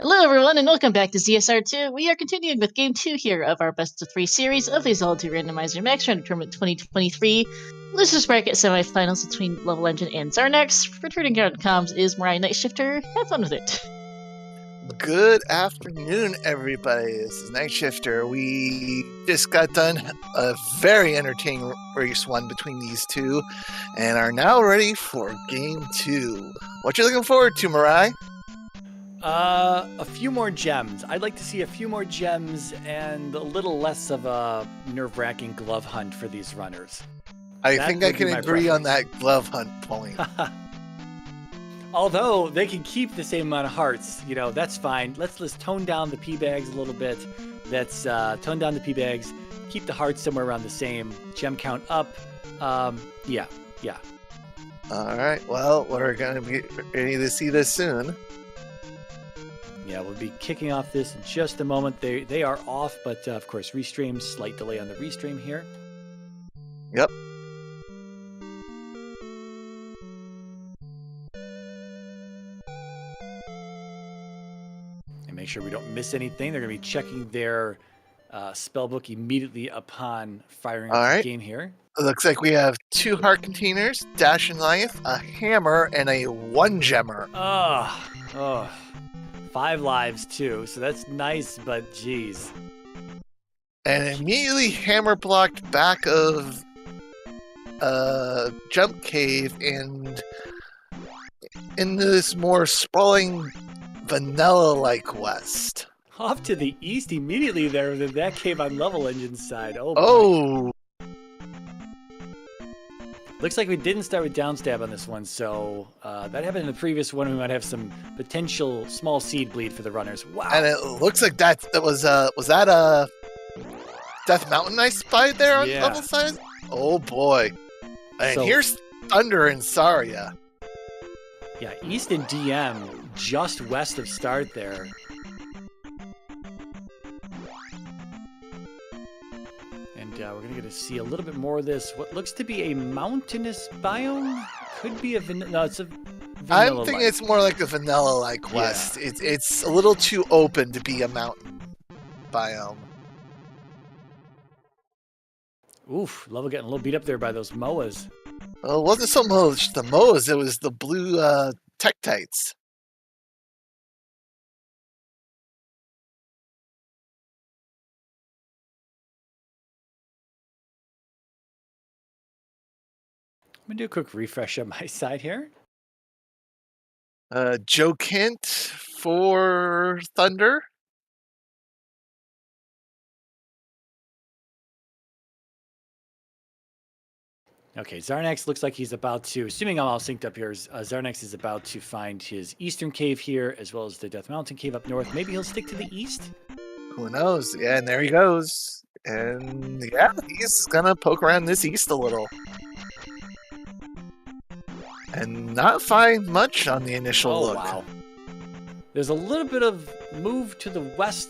Hello, everyone, and welcome back to ZSR2. We are continuing with Game 2 here of our Best of 3 series of the Zelda Randomizer Max Random Tournament 2023. Losers bracket semifinals between levelengine and Xarnax. Returning out comms is Mariah Nightshifter. Have fun with it. Good afternoon, everybody. This is Nightshifter. We just got done a very entertaining race one between these two and are now ready for Game 2. What you looking forward to, Mariah? A few more gems. I'd like to see a few more gems and a little less of a nerve-wracking glove hunt for these runners. I think I can agree on that glove hunt point. Although they can keep the same amount of hearts, that's fine. Let's tone down the P-bags a little bit. Let's tone down the P-bags, keep the hearts somewhere around the same, gem count up. Yeah. All right, well, we're going to be ready to see this soon. Yeah, we'll be kicking off this in just a moment. They are off, but of course, restream, slight delay on the restream here. Yep. And make sure we don't miss anything. They're going to be checking their spellbook immediately upon firing up the game here. It looks like we have 2 heart containers, dash and knife, a hammer, and a 1-gemmer. Oh. 5 lives too, so that's nice, but geez. And immediately hammer blocked back of jump cave and into this more sprawling vanilla-like west. Off to the east immediately there with that cave on levelengine's side. Oh. Looks like we didn't start with downstab on this one, so that happened in the previous one. We might have some potential small seed bleed for the runners. Wow! And it looks like that was that a Death Mountain I spied there on level side? Oh boy! And here's Thunder and Saria. Yeah, east and DM, just west of start there. We're going to get to see a little bit more of this. What looks to be a mountainous biome? Could be a vanilla. No, it's a vanilla. I'm thinking it's more like a vanilla-like west. Yeah. It's a little too open to be a mountain biome. Oof, level getting a little beat up there by those MOAs. Well, it wasn't so much the MOAs. It was the blue Tektites. I'm going to do a quick refresh on my side here. Joe Kent for Thunder. Okay, Xarnax looks like he's about to, assuming I'm all synced up here, Xarnax is about to find his eastern cave here, as well as the Death Mountain cave up north. Maybe he'll stick to the east? Who knows? Yeah, and there he goes. And yeah, he's going to poke around this east a little. And not find much on the initial look. Wow. There's a little bit of move to the west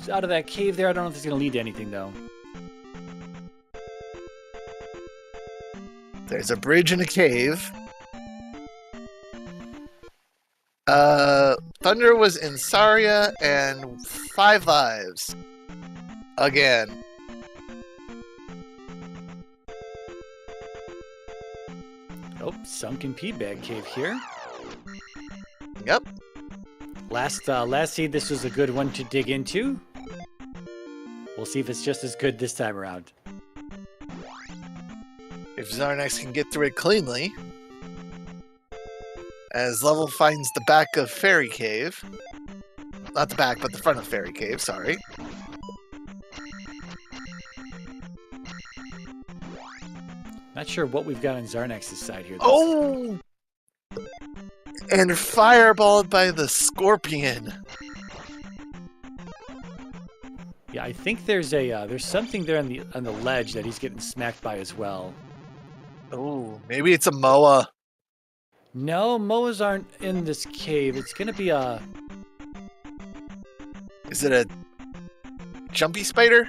out of that cave there. I don't know if it's going to lead to anything, though. There's a bridge and a cave. Thunder was in Saria and 5 lives. Again. Oh, sunken P-bag cave here. Yep. Last seed, this was a good one to dig into. We'll see if it's just as good this time around. If Xarnax can get through it cleanly. As level finds the back of Fairy Cave. Not the back, but the front of Fairy Cave, sorry. Not sure what we've got on Xarnax's side here. Oh! And fireballed by the Scorpion. Yeah, I think there's something there on the ledge that he's getting smacked by as well. Oh, maybe it's a MOA. No, MOAs aren't in this cave. It's gonna be a... Is it a jumpy spider?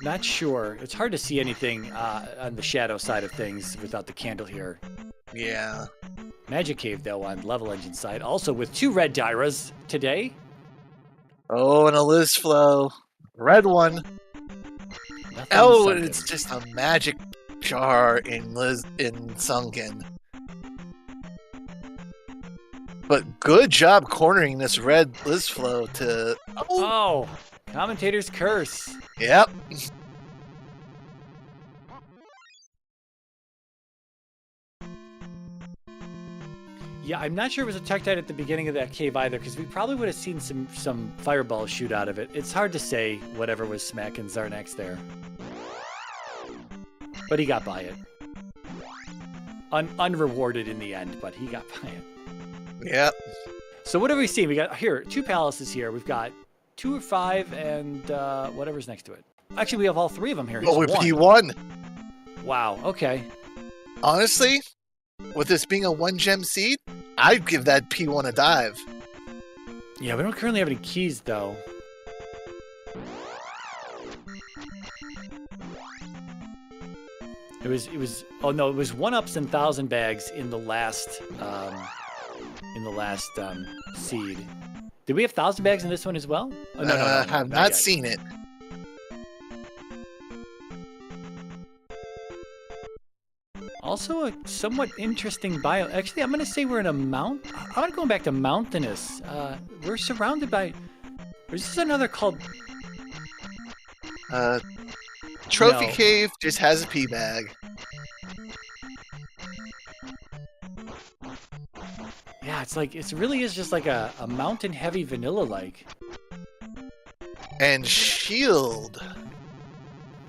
Not sure. It's hard to see anything on the shadow side of things without the candle here. Yeah. Magic Cave, though, on Level Engine side. Also with 2 red Dyras today. Oh, and a Liz Flow. Red one. Nothing Oh, sunken. and it's just a magic jar in Sunken. But good job cornering this red Liz Flow to... Oh, commentator's curse. Yep. Yeah, I'm not sure it was a Tektite at the beginning of that cave either, because we probably would have seen some fireballs shoot out of it. It's hard to say whatever was smacking Xarnax there. But he got by it. Unrewarded in the end, but he got by it. Yep. So what have we seen? We got here 2 palaces here. We've got 2 or 5 and whatever's next to it. Actually, we have all 3 of them here. Oh, with P1. Wow, okay. Honestly, with this being a 1-gem seed, I'd give that P1 a dive. Yeah, we don't currently have any keys, though. It was oh no, it was 1-ups and 1,000 bags in the last seed. Did we have 1,000 bags in this one as well? Oh, no, have not seen it. Also a somewhat interesting bio. Actually, I'm going to say we're in a mount. I'm going to go back to mountainous. We're surrounded by... Or is this another called... Trophy No. Cave just has a P bag. Yeah, it's like... It really is just like a mountain heavy vanilla-like. And Shield.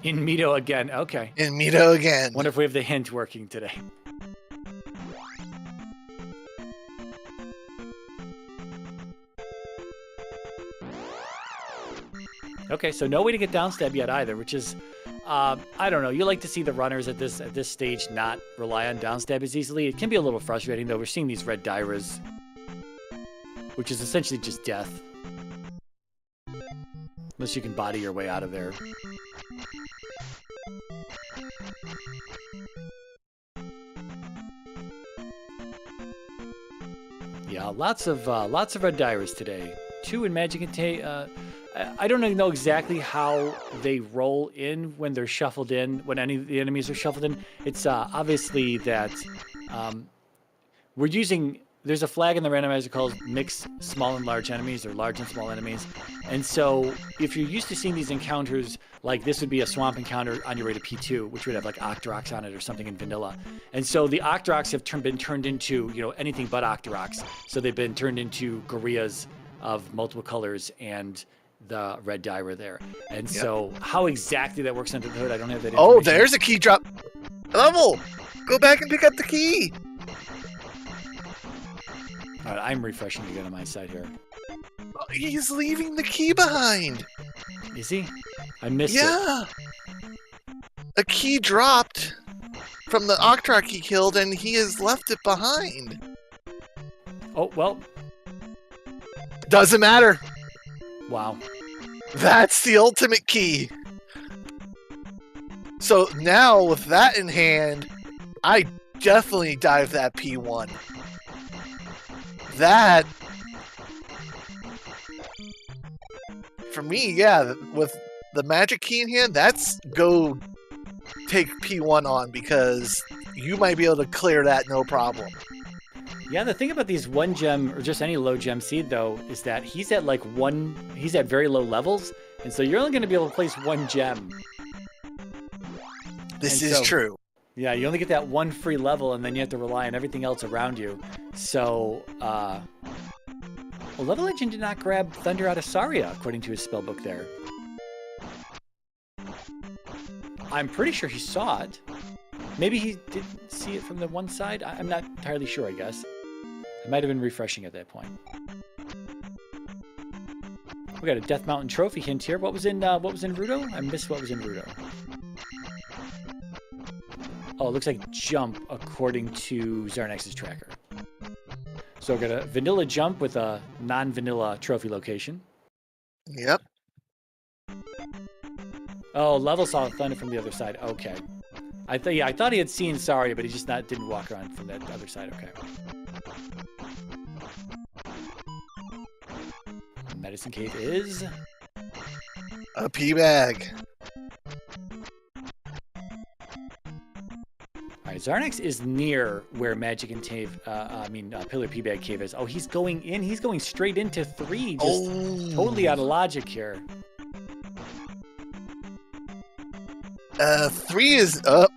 In Mito again. Okay. In Mito again. Wonder if we have the hint working today. Okay, so no way to get downstab yet either, which is, I don't know. You like to see the runners at this stage not rely on downstab as easily. It can be a little frustrating though. We're seeing these red Dyras, which is essentially just death, unless you can body your way out of there. Yeah, lots of red Dyras today. 2 in Magic and I don't even know exactly how they roll in when they're shuffled in, when any of the enemies are shuffled in. It's obviously that we're using... There's a flag in the randomizer called mix small and large enemies, or large and small enemies. And so if you're used to seeing these encounters, like this would be a swamp encounter on your way to P2, which would have like Octoroks on it or something in vanilla. And so the Octoroks have been turned into, you know, anything but Octoroks. So they've been turned into gorillas of multiple colors and the red Dyra there. And so how exactly that works under the hood, I don't have that information. Oh, there's a key drop. Level! Go back and pick up the key. All right, I'm refreshing again on my side here. Oh, he's leaving the key behind. Is he? I missed it. Yeah. A key dropped from the Octorok he killed, and he has left it behind. Oh, well. Doesn't matter. Wow. That's the ultimate key. So now, with that in hand, I definitely dive that P1. That, for me, yeah, with the magic key in hand, that's go take P1 on, because you might be able to clear that no problem. Yeah, the thing about these 1-gem, or just any low gem seed, though, is that he's at like he's at very low levels, and so you're only going to be able to place 1 gem. This is true. Yeah, you only get that 1 free level, and then you have to rely on everything else around you. So, well, Level Legend did not grab Thunder out of Saria, according to his spellbook there. I'm pretty sure he saw it. Maybe he didn't see it from the one side. I'm not entirely sure, I guess. I might have been refreshing at that point. We got a Death Mountain trophy hint here. What was in Rudo? I missed what was in Rudo. Oh, it looks like jump according to Xarnax's tracker. So we're gonna vanilla jump with a non-vanilla trophy location. Yep. Oh, level saw thunder from the other side. Okay. I thought he had seen Saria, but he just didn't walk around from that other side. Okay. Medicine Cave is a pea bag. All right, Xarnax is near where Magic and Cave, Pillar Pea Bag Cave is. Oh, he's going in. He's going straight into 3. Just totally out of logic here. 3 is up.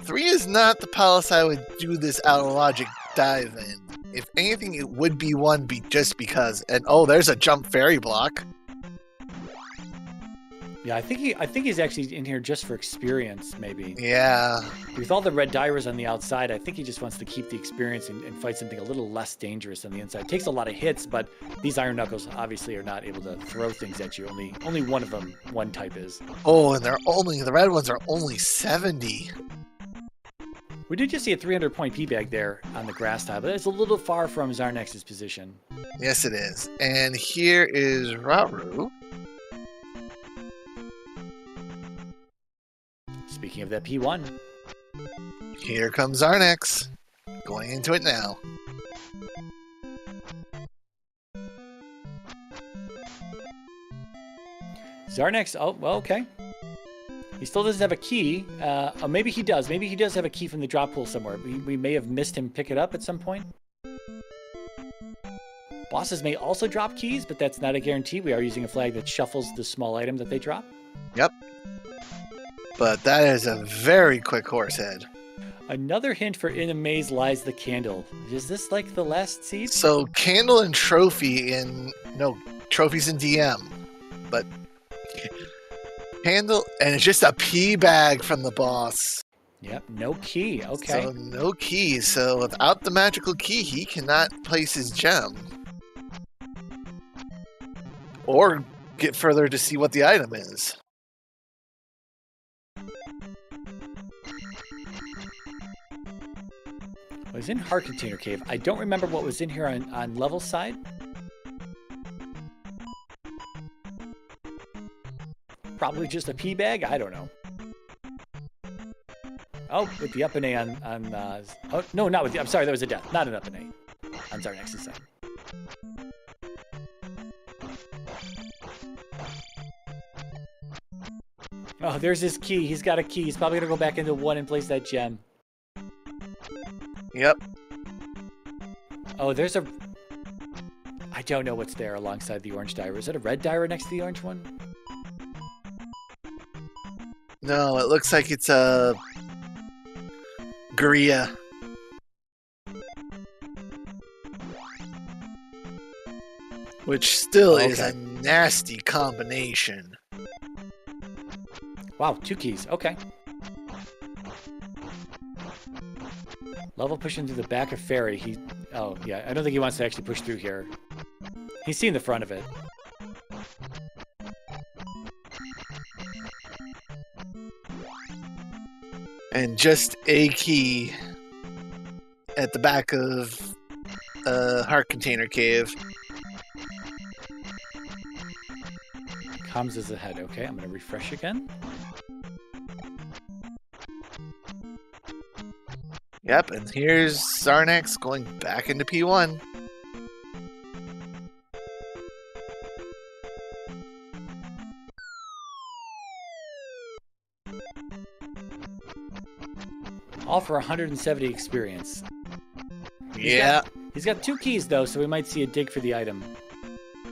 3 is not the palace I would do this out of logic dive in. If anything, it would be 1 just because. And there's a jump fairy block. Yeah, I think he's actually in here just for experience, maybe. Yeah. With all the red divers on the outside, I think he just wants to keep the experience and fight something a little less dangerous on the inside. It takes a lot of hits, but these Iron Knuckles obviously are not able to throw things at you. Only one of them, one type is. Oh, and the red ones are only 70. We did just see a 300-point P-Bag there on the grass tile, but it's a little far from Xarnax's position. Yes, it is. And here is Raru. Speaking of that P1. Here comes Xarnax. Going into it now. Xarnax, okay. He still doesn't have a key. Maybe he does. Maybe he does have a key from the drop pool somewhere. We may have missed him pick it up at some point. Bosses may also drop keys, but that's not a guarantee. We are using a flag that shuffles the small item that they drop. Yep. But that is a very quick horse head. Another hint for In a Maze Lies the Candle. Is this like the last seed? So candle and trophy trophies in DM. But candle, and it's just a pea bag from the boss. Yep, no key. Okay. So no key. So without the magical key, he cannot place his gem. Or get further to see what the item is. I was in Heart Container Cave. I don't remember what was in here on level side. Probably just a pea bag? I don't know. Oh, with the up and A on oh, no, not with the... I'm sorry, that was a death. Not an up and A on Xarnax's side. Oh, there's his key. He's got a key. He's probably going to go back into 1 and place that gem. Yep. Oh, there's a... I don't know what's there alongside the orange diver. Is that a red diver next to the orange one? No, it looks like it's a... Guria. Which still is a nasty combination. Wow, 2 keys. Okay. Level pushing through the back of Fairy. Oh, yeah. I don't think he wants to actually push through here. He's seen the front of it. And just a key at the back of Heart Container Cave. Comms is ahead. Okay, I'm going to refresh again. Yep, and here's Xarnax going back into P1. All for 170 experience. He's got 2 keys, though, so we might see a dig for the item.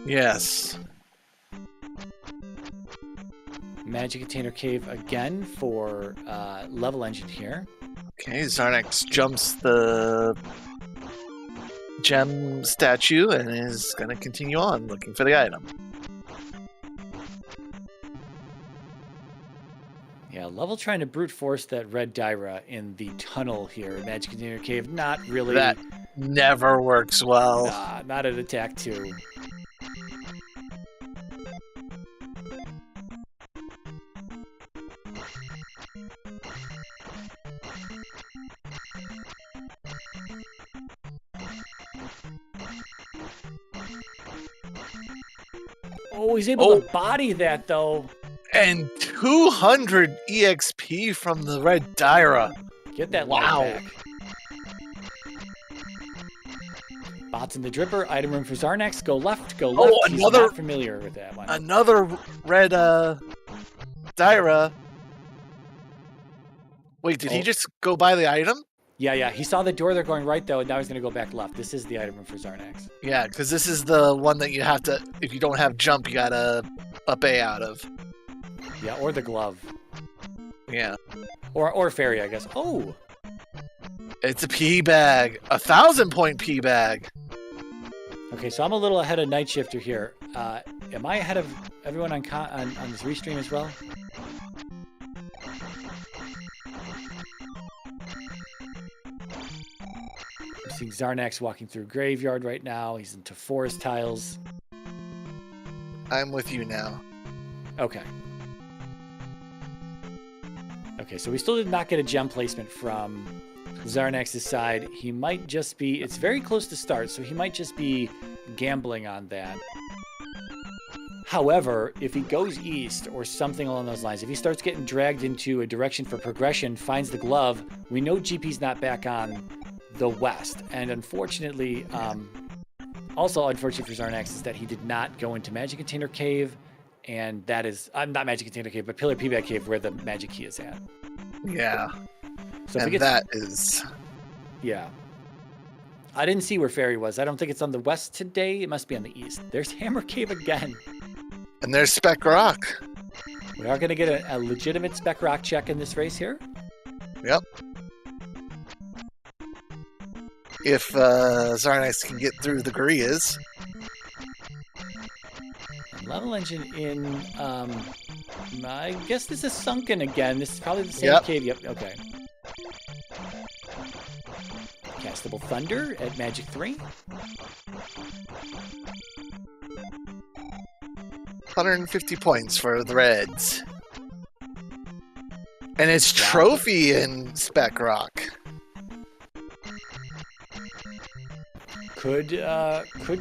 Yes. Magic Container Cave again for Level Engine here. Okay, Xarnax jumps the gem statue and is going to continue on looking for the item. Yeah, Level trying to brute force that red Dyra in the tunnel here. Magic Container Cave, not really. That never works well. Nah, not at attack 2. Oh, he's able to body that, though. And 200 EXP from the red Dyra. Get that Wow. light back. Bots in the dripper. Item room for Xarnax. Go left. Go left. He's not familiar with that one. Another red Dyra. Wait, did he just go buy the item? Yeah. He saw the door. They're going right, though, and now he's going to go back left. This is the item room for Xarnax. Yeah, because this is the one that you have to, if you don't have jump, you gotta up A out of. Yeah, or the glove. Yeah. Or fairy, I guess. Oh! It's a P bag. 1,000-point P bag. Okay, so I'm a little ahead of Night Shifter here. Am I ahead of everyone on this restream as well? I'm seeing Xarnax walking through Graveyard right now. He's into forest tiles. I'm with you now. Okay. Okay, so we still did not get a gem placement from Xarnax's side. He might just be... It's very close to start, so he might just be gambling on that. However, if he goes east or something along those lines, if he starts getting dragged into a direction for progression, finds the glove, we know GP's not back on the west. And unfortunately, also unfortunate for Xarnax is that he did not go into Magic Container Cave, and that is... not Magic Container Cave, but Pillar P-Bag Cave, where the Magic Key is at. Yeah. So and that is... Yeah. I didn't see where Fairy was. I don't think it's on the west today. It must be on the east. There's Hammer Cave again. And there's Spec Rock. We are going to get a legitimate Spec Rock check in this race here. Yep. If Xarnax can get through the Gurias. Level engine in, I guess this is sunken again. This is probably the same cave. Yep, okay. Castable Thunder at Magic 3. 150 points for the Reds. And it's Trophy in Spec Rock. Could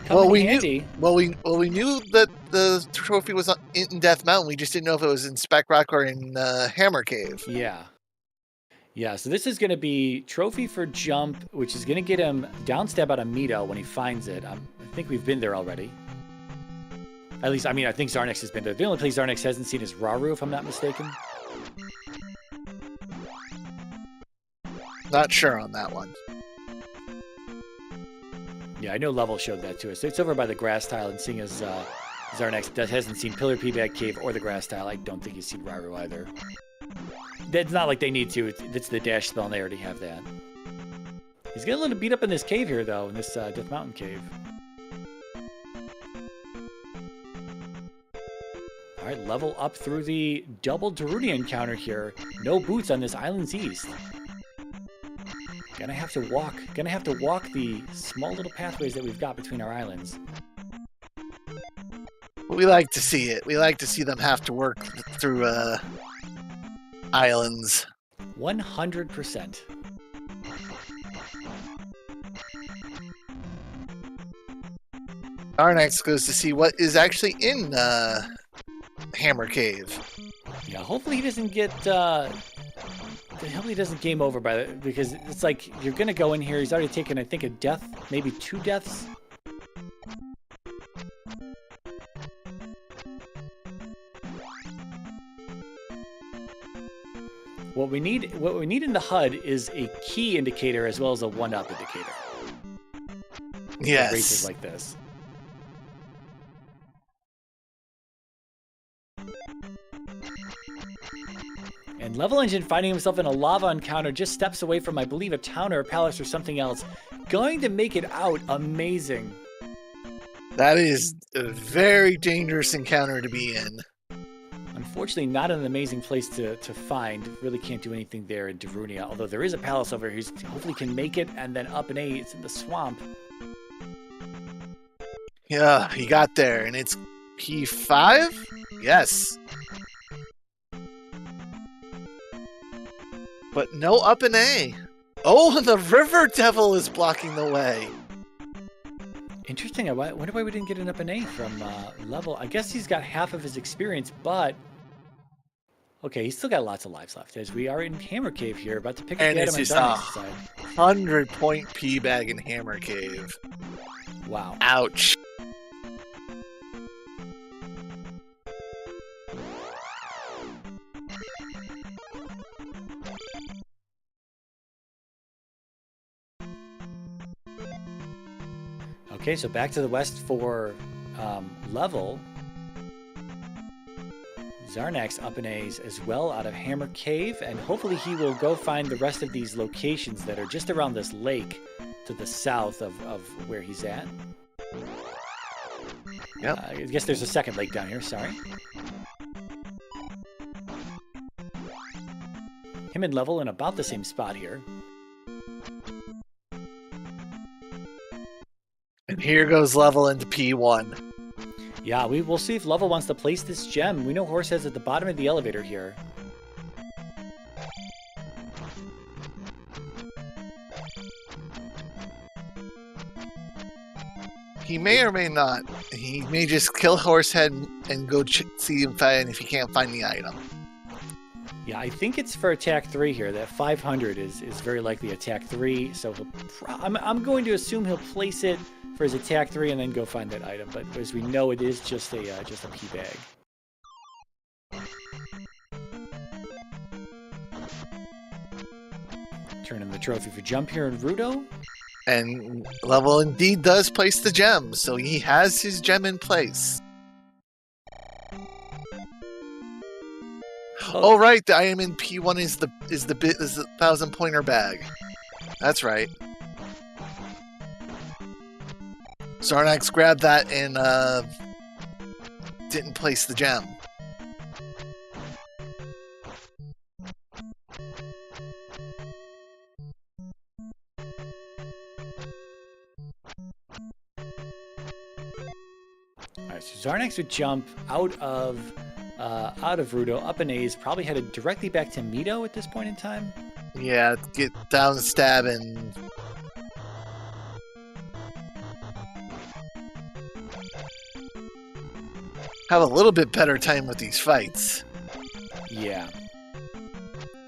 come in handy. We knew that the trophy was in Death Mountain. We just didn't know if it was in Spec Rock or in Hammer Cave. Yeah, so this is going to be trophy for jump, which is going to get him downstab out of Mito when he finds it. I think we've been there already. At least, I mean, I think Xarnax has been there. The only place Xarnax hasn't seen is Raru, if I'm not mistaken. Not sure on that one. Yeah, I know Level showed that to us. It's over by the grass tile, and seeing as Xarnax hasn't seen Pillar P-Bag Cave or the grass tile, I don't think he's seen Raru either. It's not like they need to. It's the dash spell, and they already have that. He's getting a little beat up in this cave here, though, in this Death Mountain cave. All right, Level up through the double Darunia encounter here. No boots on this island's east. Gonna have to walk the small little pathways that we've got between our islands. We like to see it. We like to see them have to work through islands. 100%. Xarnax goes to see what is actually in Hammer Cave. Yeah, hopefully he doesn't get... hopefully he doesn't game over by it, because it's like you're gonna go in here. He's already taken, I think, a death, maybe 2 deaths. What we need in the HUD is a key indicator as well as a 1-up indicator. Yes. For races like this. And Level Engine, finding himself in a lava encounter just steps away from, I believe, a town or a palace or something else. Going to make it out. Amazing. That is a very dangerous encounter to be in. Unfortunately, not an amazing place to find. Really can't do anything there in Darunia. Although there is a palace over here. He hopefully can make it. And then up an A, it's in the swamp. Yeah, he got there. And it's P5? Yes. But no up and A. Oh, the River Devil is blocking the way. Interesting. I wonder why we didn't get an up and A from Level. I guess he's got half of his experience, but Okay, he's still got lots of lives left, as we are in Hammer Cave here, about to pick up And the it's item on just Xarnax's side. 100-point P bag in Hammer Cave. Wow. Ouch. Okay, so back to the west for level. Xarnax up in A's as well out of Hammer Cave, and hopefully he will go find the rest of these locations that are just around this lake to the south of where he's at. Yep. I guess there's a second lake down here, sorry. Him and Level in about the same spot here. And here goes Level into P1. Yeah, we will see if Level wants to place this gem. We know Horsehead's at the bottom of the elevator here. He may or may not. He may just kill Horsehead and go see if he can't find the item. Yeah, I think it's for attack 3 here. That 500 is very likely attack 3. So I'm going to assume he'll place it for his attack 3 and then go find that item. But as we know, it is just a P bag. Turn in the trophy for jump here in Rudo. And Level indeed does place the gem, so he has his gem in place. Oh right, the item in P1 is the 1,000-pointer bag. That's right. Xarnax grabbed that and didn't place the gem. Alright, so Xarnax would jump out of Rudo, up in A's, probably headed directly back to Mito at this point in time. Yeah, get down, stab, and have a little bit better time with these fights. Yeah.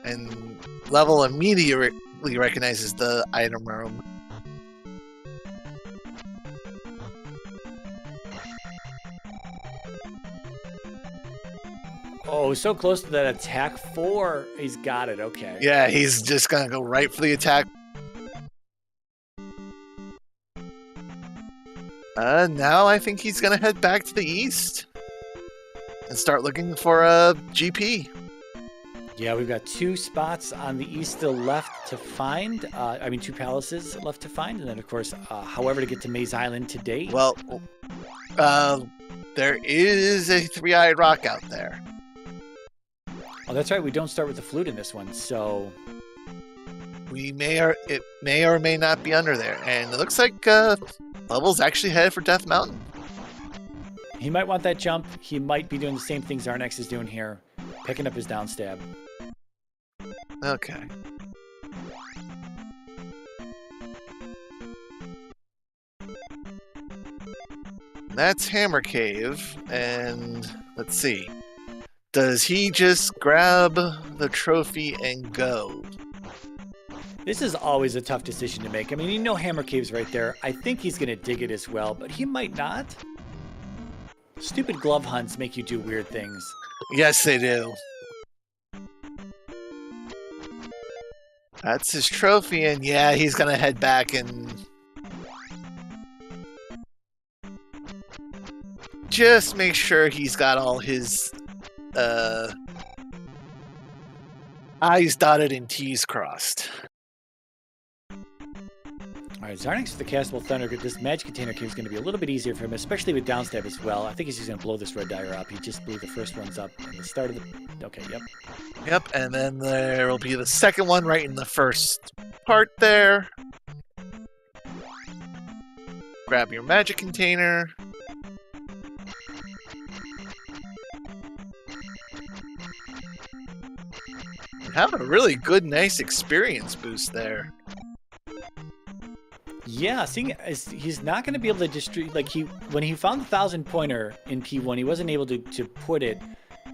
And Level immediately recognizes the item room. Oh, so close to that attack 4. He's got it, okay. Yeah, he's just gonna go right for the attack. Now I think he's gonna head back to the east and start looking for a GP. Yeah, we've got 2 spots on the east still left to find. 2 palaces left to find. And then, of course, however to get to Maze Island today. Well, there is a 3-eyed rock out there. Oh, that's right. We don't start with the flute in this one, so It may or may not be under there. And it looks like Level's actually headed for Death Mountain. he might want that jump. He might be doing the same thing Xarnax is doing here, picking up his down stab. Okay. That's Hammer Cave, and let's see. Does he just grab the trophy and go? This is always a tough decision to make. I mean, you know Hammer Cave's right there. I think he's going to dig it as well, but he might not. Stupid glove hunts make you do weird things. Yes, they do. That's his trophy, and yeah, he's going to head back and just make sure he's got all his I's dotted and T's crossed. All right, Xarnax with the Castable Thunder. This Magic Container Cave is going to be a little bit easier for him, especially with downstab as well. I think he's just going to blow this red dyer up. He just blew the first ones up in the start of the... Okay, yep. Yep, and then there will be the second one right in the first part there. Grab your Magic Container. And have a really good, nice experience boost there. Yeah, seeing as he's not going to be able to distribute, like when he found the 1,000-pointer in P1, he wasn't able to put it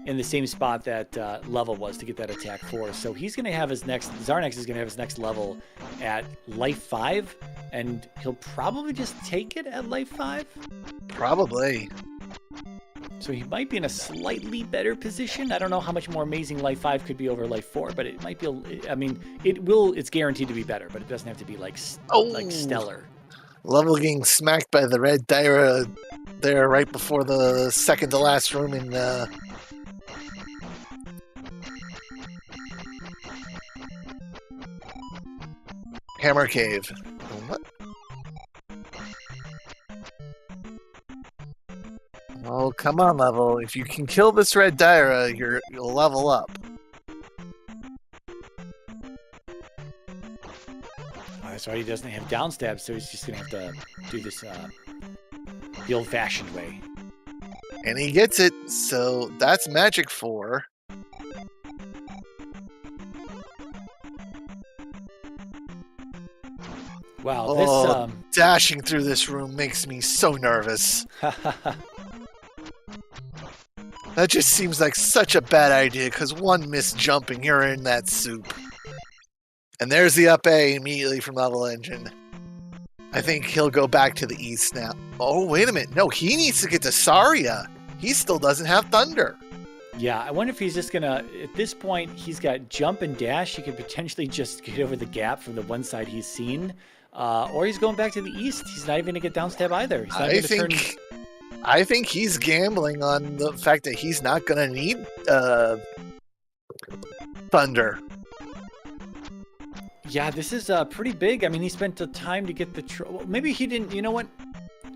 in the same spot that level was to get that attack 4. So he's going to have his next, Xarnax is going to have his next level at life 5, and he'll probably just take it at life 5. Probably. So he might be in a slightly better position. I don't know how much more amazing life 5 could be over life 4, but it might be, I mean, it's guaranteed to be better, but it doesn't have to be like stellar. Level getting smacked by the red Dyra there right before the second to last room in Hammer Cave. What? Oh, come on, Level. If you can kill this red Dyra, you'll level up. That's why he doesn't have down stab, so he's just going to have to do this the old-fashioned way. And he gets it, so that's Magic 4. Wow, dashing through this room makes me so nervous. That just seems like such a bad idea, because one missed jumping, you're in that soup. And there's the up A immediately from levelengine. I think he'll go back to the east now. Oh, wait a minute. No, he needs to get to Saria. He still doesn't have Thunder. Yeah, I wonder if he's just going to... At this point, he's got jump and dash. He could potentially just get over the gap from the one side he's seen. Or he's going back to the east. He's not even going to get down stab either. He's not I think he's gambling on the fact that he's not going to need Thunder. Yeah, this is pretty big. I mean, he spent the time to get the... Maybe he didn't... You know what?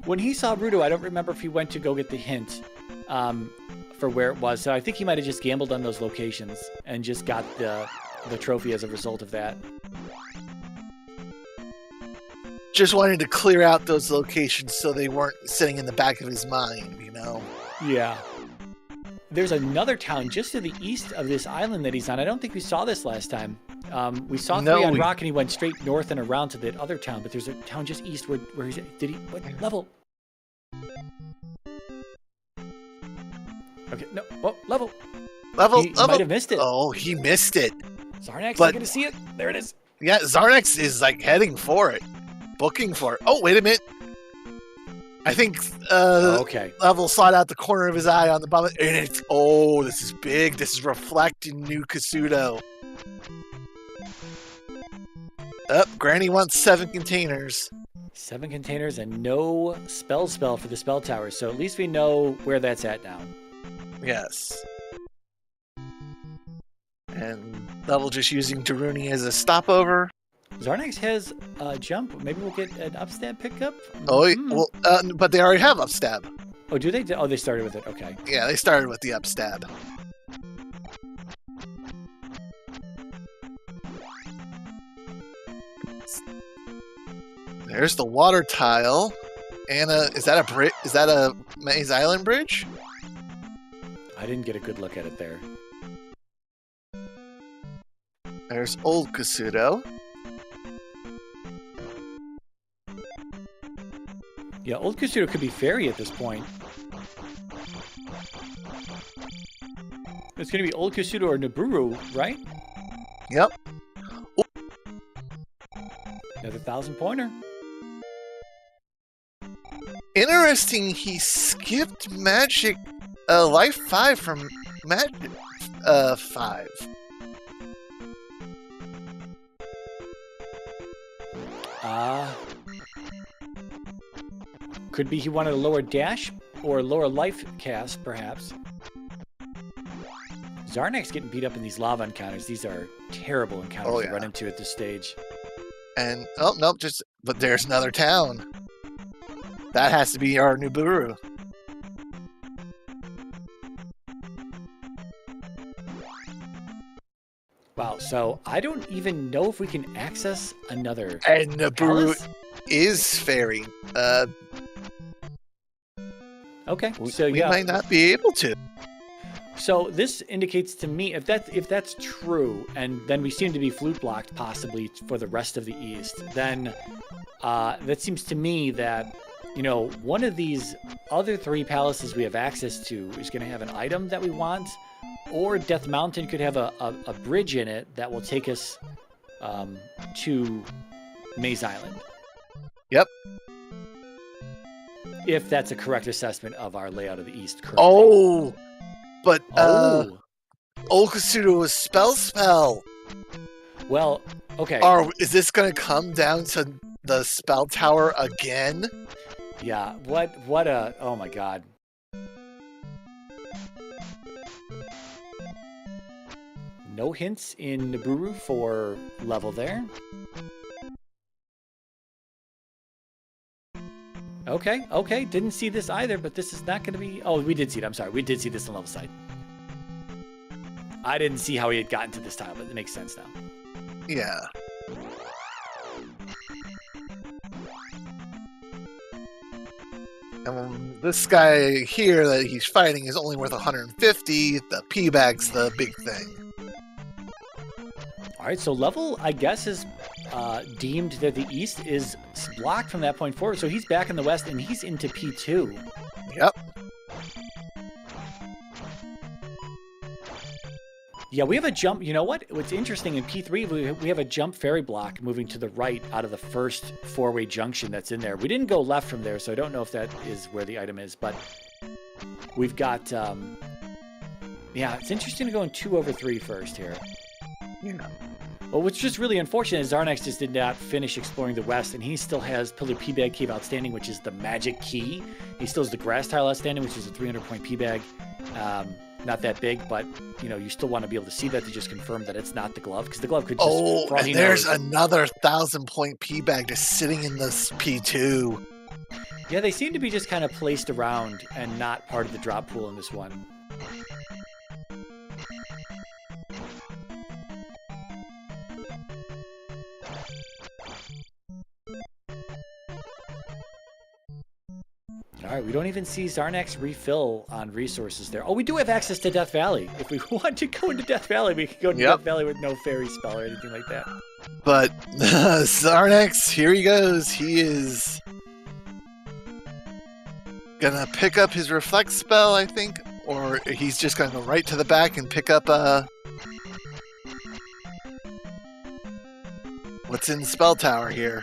When he saw Rudo, I don't remember if he went to go get the hint for where it was. So I think he might have just gambled on those locations and just got the trophy as a result of that. Just wanted to clear out those locations so they weren't sitting in the back of his mind, you know? Yeah. There's another town just to the east of this island that he's on. I don't think we saw this last time. We saw 3 on rock, and he went straight north and around to that other town. But there's a town just east where he's. Did he? What level? Okay, no. Oh, level. He might have missed it. Oh, he missed it. Xarnax is going to see it. There it is. Yeah, Xarnax is like heading for it, booking for it. Oh, wait a minute. I think okay. Level slide out the corner of his eye on the bottom, and it's this is big. This is reflecting new Kasudo. Granny wants 7 containers. 7 containers and no spell for the spell tower. So at least we know where that's at now. Yes. And Level just using Daruni as a stopover. Xarnax has jump. Maybe we'll get an upstab pickup. Oh, well, but they already have upstab. Oh, do they? Oh, they started with it. Okay. Yeah, they started with the upstab. There's the water tile. And is that a bridge? Is that a Maze Island bridge? I didn't get a good look at it there. There's Old Kasudo. Yeah, Old Kasudo could be fairy at this point. It's going to be Old Kasudo or Naburu, right? Yep. Another 1,000-pointer. Interesting, he skipped Magic Life 5 from Magic 5. Could be he wanted a lower dash or lower life cast, perhaps. Xarnax getting beat up in these lava encounters. These are terrible encounters to run into at this stage. And, but there's another town. That has to be our Nuburu. Wow, so I don't even know if we can access another. And Nuburu is fairy. Okay, we might not be able to. So this indicates to me, if that's true, and then we seem to be flute blocked possibly for the rest of the East, then that seems to me that, one of these other 3 palaces we have access to is going to have an item that we want, Or Death Mountain could have a bridge in it that will take us to Maze Island. Yep. If that's a correct assessment of our layout of the East currently. Oh, but Olkasuda was spell. Well, okay. Or is this going to come down to the spell tower again? Yeah. What a... Oh, my God. No hints in Nibiru for level there. Okay. Didn't see this either, but this is not going to be... Oh, we did see it. I'm sorry. We did see this on level side. I didn't see how he had gotten to this tile, but it makes sense now. Yeah. And this guy here that he's fighting is only worth 150. The P-bag's the big thing. All right, so level, I guess, is deemed that the East is blocked from that point forward. So he's back in the West, and he's into P2. Yep. Yeah, we have a jump. You know what? What's interesting, in P3, we have a jump ferry block moving to the right out of the first four-way junction that's in there. We didn't go left from there, so I don't know if that is where the item is, but we've got... yeah, it's interesting to go in 2/3 first here. Yeah. Well, what's just really unfortunate is Xarnax just did not finish exploring the West, and he still has Pillar P-Bag Cave outstanding, which is the magic key. He still has the grass tile outstanding, which is a 300-point P-Bag. Not that big, but, you know, you still want to be able to see that to just confirm that it's not the glove, because the glove could just... Oh, and there's another 1,000-point P-Bag just sitting in this P2. Yeah, they seem to be just kind of placed around and not part of the drop pool in this one. All right, we don't even see Xarnax refill on resources there. Oh, we do have access to Death Valley. If we want to go into Death Valley, we can go to Death Valley with no fairy spell or anything like that. But Xarnax, here he goes. He is gonna pick up his reflect spell, I think, or he's just gonna go right to the back and pick up what's in the spell tower here.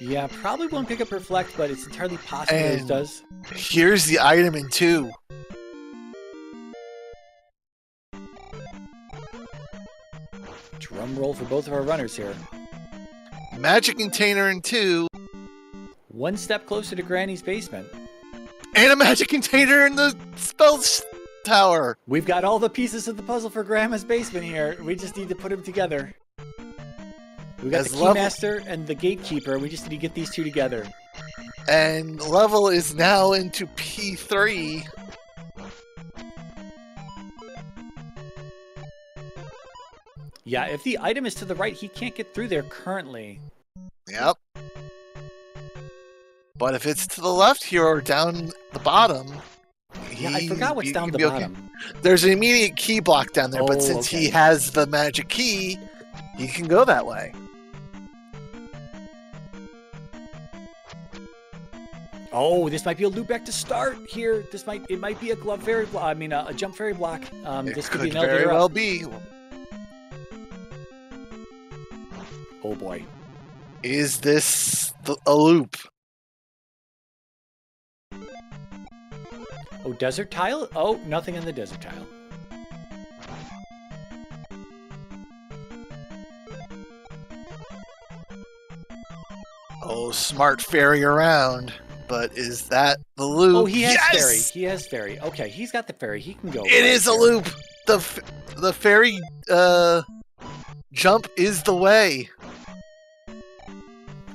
Yeah, probably won't pick up Reflect, but it's entirely possible that it does. Here's the item in 2. Drum roll for both of our runners here. Magic container in 2. One step closer to Granny's basement. And a magic container in the spell tower. We've got all the pieces of the puzzle for Grandma's basement here. We just need to put them together. We got the Keymaster and the Gatekeeper. We just need to get these two together. And level is now into P3. Yeah, if the item is to the right, he can't get through there currently. Yep. But if it's to the left here or down the bottom... Yeah, I forgot what's down the bottom. Okay. There's an immediate key block down there, but since he has the magic key, he can go that way. Oh, this might be a loop back to start here. It might be a glove fairy block. I mean, a jump fairy block. This could be an elevator very well up. be. Oh boy, is this a loop? Oh, desert tile. Oh, nothing in the desert tile. Oh, smart fairy around. But is that the loop? Oh, he has fairy. He has fairy. Okay, he's got the fairy. He can go. It is a loop. The fairy jump is the way.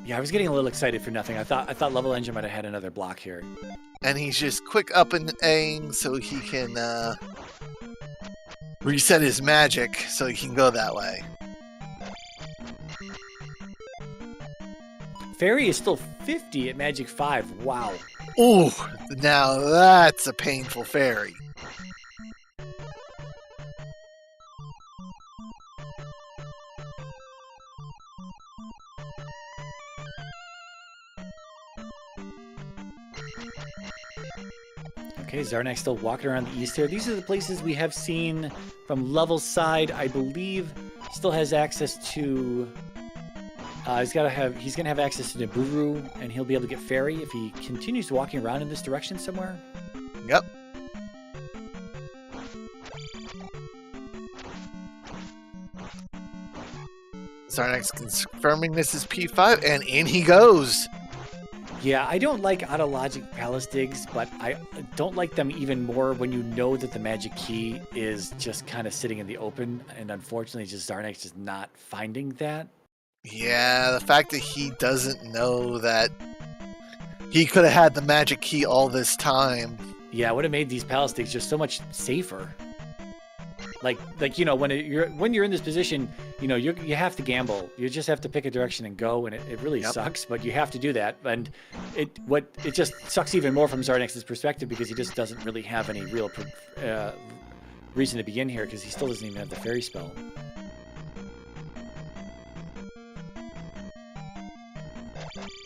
Yeah, I was getting a little excited for nothing. I thought Level Engine might have had another block here. And he's just quick up and aim so he can reset his magic so he can go that way. Fairy is still 50 at Magic 5. Wow. Ooh, now that's a painful fairy. Okay, Xarnax still walking around the east here. These are the places we have seen from level side. I believe still has access to. He's gonna have access to Nibiru, and he'll be able to get Fairy if he continues walking around in this direction somewhere. Yep. Xarnax confirming this is P5, and in he goes. Yeah, I don't like auto-logic palace digs, but I don't like them even more when you know that the magic key is just kind of sitting in the open, and unfortunately, just Xarnax is not finding that. Yeah, the fact that he doesn't know that he could have had the magic key all this time. Yeah, it would have made these palace digs just so much safer. Like when you're in this position, you have to gamble. You just have to pick a direction and go, and it really sucks, but you have to do that. And it just sucks even more from Xarnax's perspective because he just doesn't really have any real reason to begin here because he still doesn't even have the fairy spell.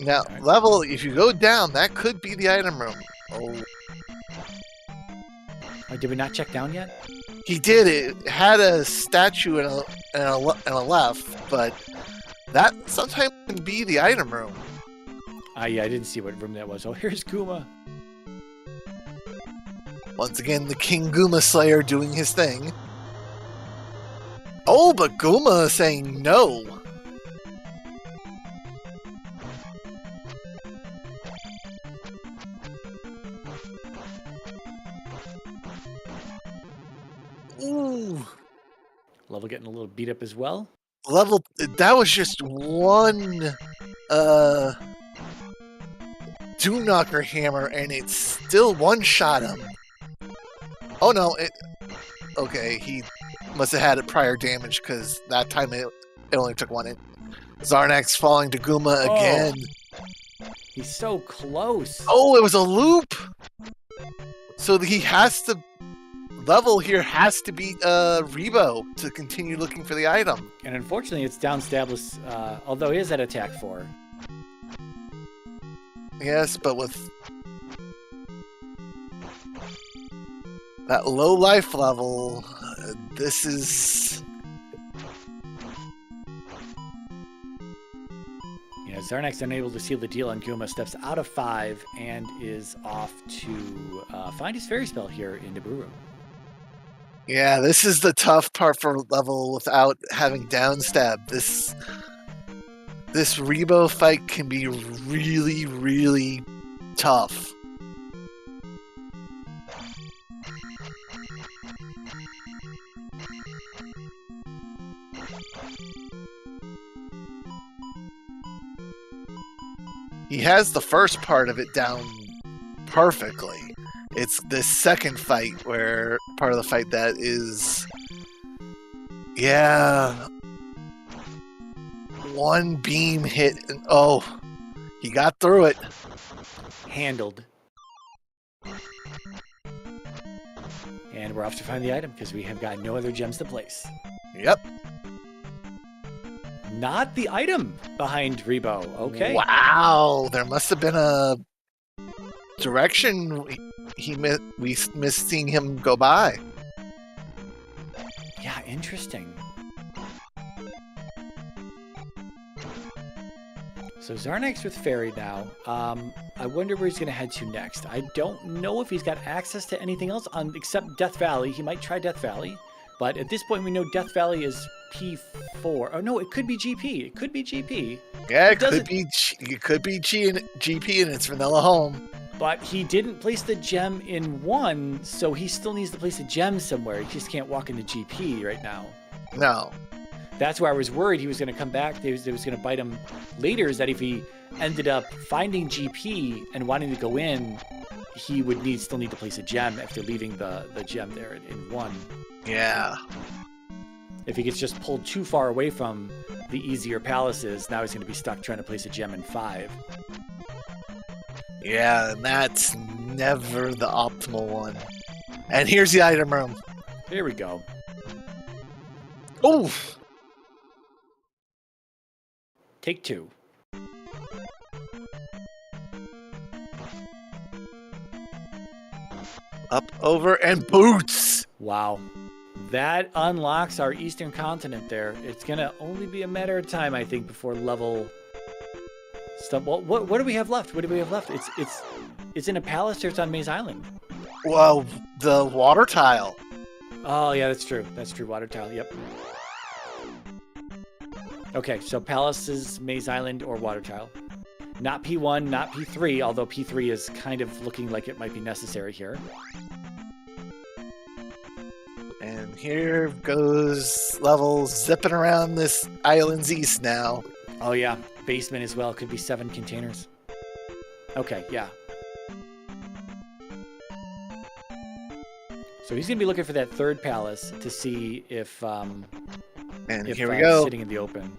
Now, level, if you go down, that could be the item room. Oh. Did we not check down yet? He did. It had a statue and a left, but that sometimes can be the item room. Yeah, I didn't see what room that was. Oh, here's Guma. Once again, the King Guma Slayer doing his thing. Oh, but Guma is saying no. Ooh. Level getting a little beat up as well. Level, that was just one Doom Knocker hammer, and it still one-shot him. Oh no, okay, he must have had it prior damage, because that time it only took one hit. Xarnax falling to Guma again. He's so close. Oh, it was a loop! So he has to... Level here has to beat Rebo to continue looking for the item. And unfortunately, it's down Stablis, although he is at attack 4. Yes, but with that low life level, this is... Xarnax unable to seal the deal on Guma, steps out of 5 and is off to find his fairy spell here in Nibiru. Yeah, this is the tough part for level without having downstab. This Rebo fight can be really, really tough. He has the first part of it down perfectly. It's this second fight where part of the fight that is, yeah, one beam hit and he got through it. Handled. And we're off to find the item because we have got no other gems to place. Yep. Not the item behind Rebo. Okay. Wow, there must have been a direction we missed seeing him go by. Yeah, interesting. So Xarnax with Fairy now. I wonder where he's going to head to next. I don't know if he's got access to anything else except Death Valley. He might try Death Valley, but at this point we know Death Valley is P4. Oh no, it could be GP. It could be GP. Yeah, it could be GP, and it's Vanilla Home. But he didn't place the gem in 1, so he still needs to place a gem somewhere. He just can't walk into GP right now. No. That's where I was worried he was going to come back. It was going to bite him later, is that if he ended up finding GP and wanting to go in, he would still need to place a gem after leaving the gem there in 1. Yeah. If he gets just pulled too far away from the easier palaces, now he's going to be stuck trying to place a gem in 5. Yeah, and that's never the optimal one. And here's the item room. Here we go. Oof. Take 2. Up, over, and boots! Wow. That unlocks our eastern continent there. It's going to only be a matter of time, I think, before level stuff. Well, what do we have left? What do we have left? It's in a palace or it's on Maze Island? Well, the water tile. Oh, yeah, that's true. That's true. Water tile. Yep. Okay, so palaces, Maze Island, or water tile. Not P1, not P3, although P3 is kind of looking like it might be necessary here. And here goes level zipping around this island's east now. Oh, yeah. Basement as well. Could be 7 containers. Okay, yeah. So he's going to be looking for that third palace to see if and here we go. Sitting in the open.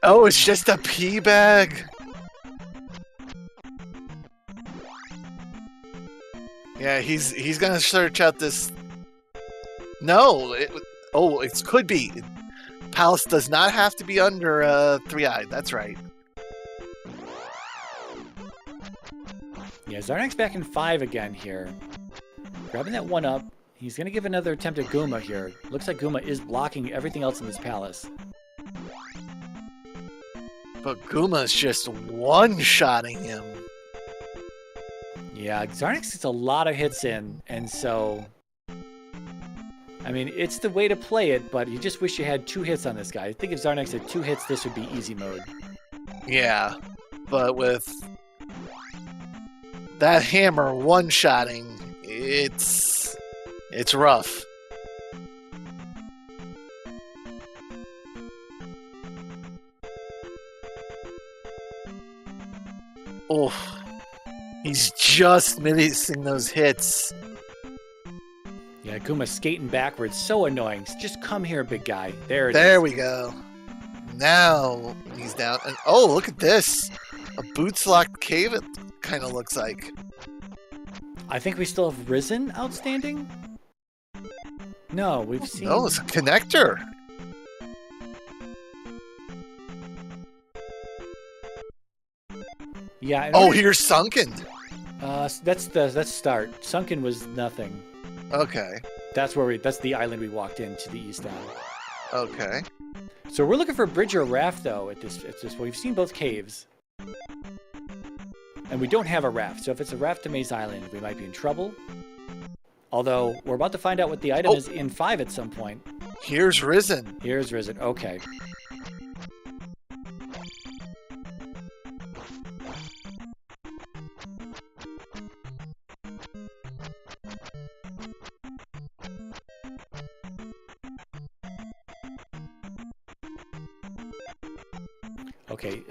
Oh, it's just a pea bag. Yeah, he's gonna search out this. No, it could be. Palace does not have to be under 3-eyed. That's right. Yeah, Xarnax back in 5 again here. Grabbing that one up. He's gonna give another attempt at Goomba here. Looks like Goomba is blocking everything else in this palace. But Gooma's just one-shotting him. Yeah, Xarnax gets a lot of hits in, and so... I mean, it's the way to play it, but you just wish you had 2 hits on this guy. I think if Xarnax had 2 hits, this would be easy mode. Yeah, but with that hammer one-shotting, it's rough. Oh, he's just missing those hits. Yeah, Goomba skating backwards. So annoying. Just come here, big guy. There it is. There we go. Now he's down. And oh, look at this. A boots-locked cave, it kind of looks like. I think we still have Risen outstanding? No, we've seen... Oh, it's a connector. Yeah. Oh, here's Sunken. That's start. Sunken was nothing. Okay. That's the island we walked into the east on. Okay. So we're looking for a bridge or a raft though at this point. We've seen both caves. And we don't have a raft. So if it's a raft to Maze Island, we might be in trouble. Although we're about to find out what the item is in 5 at some point. Here's Risen. Here's Risen. Okay. Okay,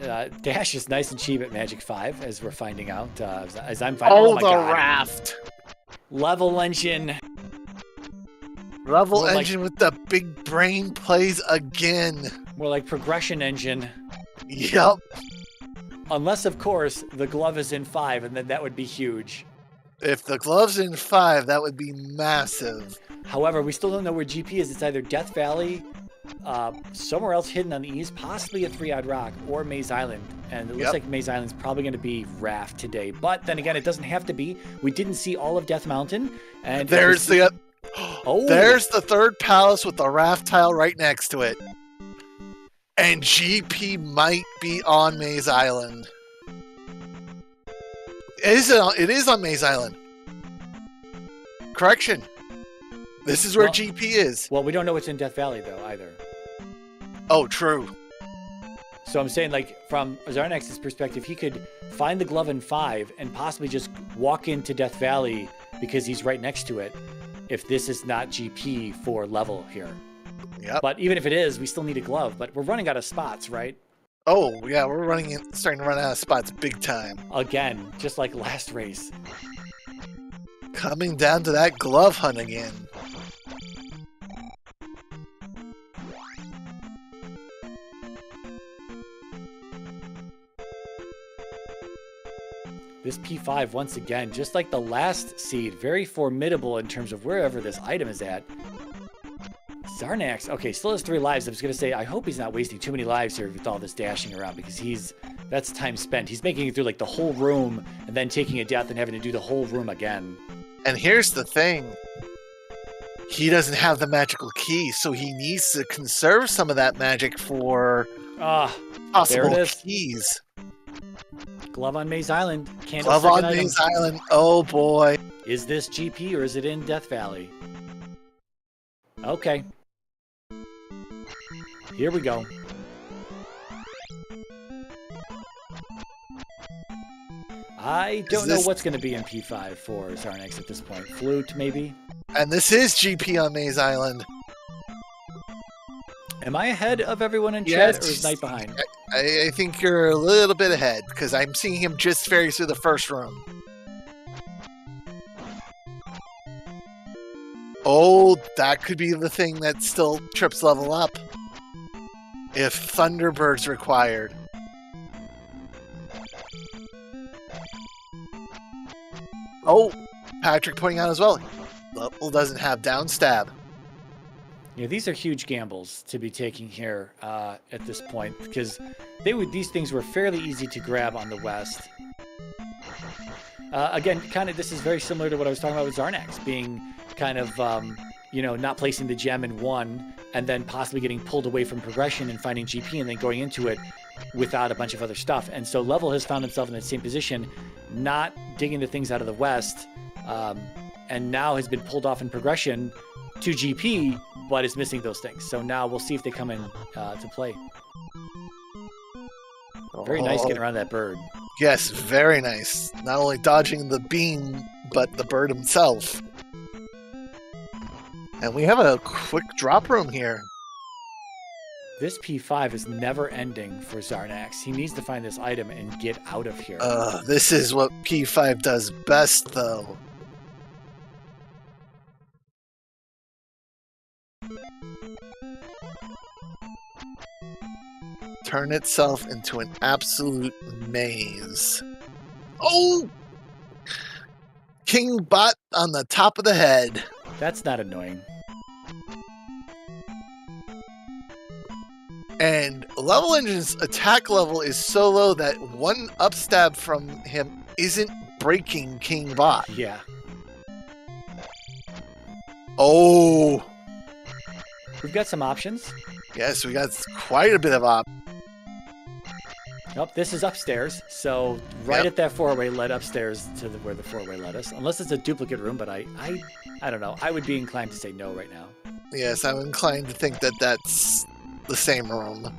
Dash is nice and cheap at Magic 5, as we're finding out. As I'm finding out. Oh, my the God. raft. Levelengine. Levelengine with the big brain plays again. More like progression engine. Yep. Unless, of course, the glove is in 5, and then that would be huge. If the glove's in 5, that would be massive. However, we still don't know where GP is. It's either Death Valley, somewhere else hidden on the east, possibly a 3-eyed rock, or Maze Island. And it looks like Maze Island's probably going to be Raft today. But then again, it doesn't have to be. We didn't see all of Death Mountain. And there's there's the third palace with the raft tile right next to it. And GP might be on Maze Island. It is on Maze Island. Correction. This is where GP is. Well, we don't know what's in Death Valley, though, either. Oh, true. So I'm saying, like, from Xarnax's perspective, he could find the glove in 5 and possibly just walk into Death Valley because he's right next to it if this is not GP for level here. Yep. But even if it is, we still need a glove. But we're running out of spots, right? Oh, yeah, we're starting to run out of spots big time. Again, just like last race. Coming down to that glove hunt again. This P5, once again, just like the last seed, very formidable in terms of wherever this item is at. Xarnax, okay, still has 3 lives. I was going to say, I hope he's not wasting too many lives here with all this dashing around because he's That's time spent. He's making it through like the whole room and then taking a death and having to do the whole room again. And here's the thing. He doesn't have the magical key, so he needs to conserve some of that magic for possible keys. Glove on Maze Island. Glove on Maze Island. Oh boy. Is this GP or is it in Death Valley? Okay. Here we go. I don't know what's going to be in P5 for Xarnax at this point. Flute, maybe? And this is GP on Maze Island. Am I ahead of everyone in chat, or is Knight behind? I think you're a little bit ahead, because I'm seeing him just ferry through the first room. Oh, that could be the thing that still trips level up. If Thunderbird's required. Oh, Patrick pointing out as well. Level doesn't have down stab. Yeah, these are huge gambles to be taking here at this point, because these things were fairly easy to grab on the west. Again, this is very similar to what I was talking about with Xarnax, being kind of, not placing the gem in one and then possibly getting pulled away from progression and finding GP and then going into it without a bunch of other stuff. And so Level has found himself in that same position, not digging the things out of the west, and now has been pulled off in progression to GP, but is missing those things. So now we'll see if they come in to play. Very nice getting around that bird. Yes, very nice. Not only dodging the beam, but the bird himself. And we have a quick drop room here. This P5 is never ending for Xarnax. He needs to find this item and get out of here. This is what P5 does best, though. Turn itself into an absolute maze. Oh! King Bot on the top of the head. That's not annoying. And Leveligine's attack level is so low that one upstab from him isn't breaking King Bot. Yeah. Oh! We've got some options. Yes, we got quite a bit of options. Nope, this is upstairs, so right at that four-way led upstairs to where the four-way led us. Unless it's a duplicate room, but I don't know. I would be inclined to say no right now. Yes, I'm inclined to think that that's the same room.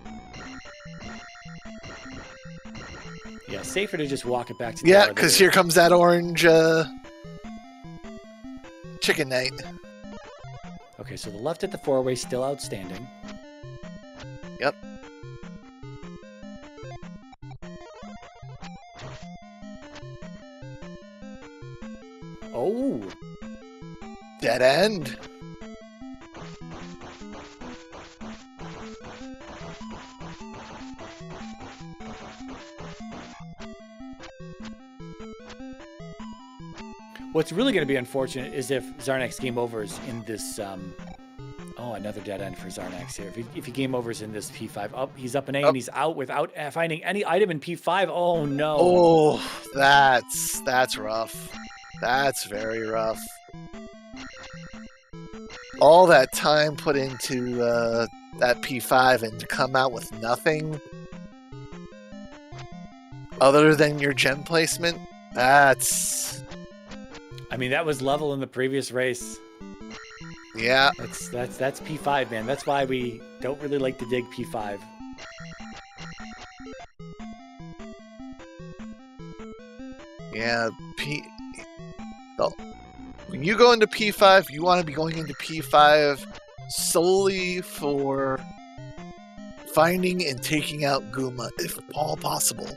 Yeah, safer to just walk it back to the Yeah, because here comes that orange chicken knight. Okay, so the left at the four-way still outstanding. Yep. Oh! Dead end. What's really going to be unfortunate is if Xarnax game overs in this. Oh, another dead end for Xarnax here. If he game overs in this P5, he's up an A and he's out without finding any item in P5. Oh no! Oh, that's rough. That's very rough. All that time put into that P5 and to come out with nothing other than your gem placement. That's. I mean, that was level in the previous race. Yeah. That's P5, man. That's why we don't really like to dig P5. Yeah, when you go into P5, you want to be going into P5 solely for finding and taking out Guma, if all possible.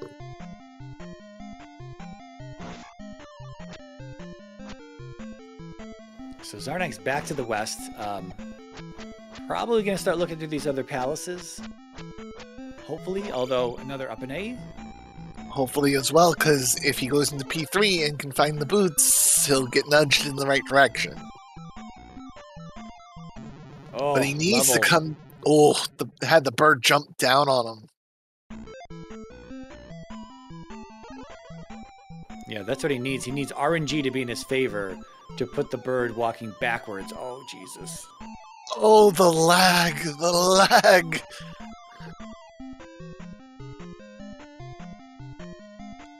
So Xarnax back to the west. Probably going to start looking through these other palaces. Hopefully, although another up an A. Hopefully as well, because if he goes into P3 and can find the boots, he'll get nudged in the right direction. Oh, but he needs to come... Oh, had the bird jump down on him. Yeah, that's what he needs. He needs RNG to be in his favor to put the bird walking backwards. Oh, Jesus. Oh, the lag, the lag.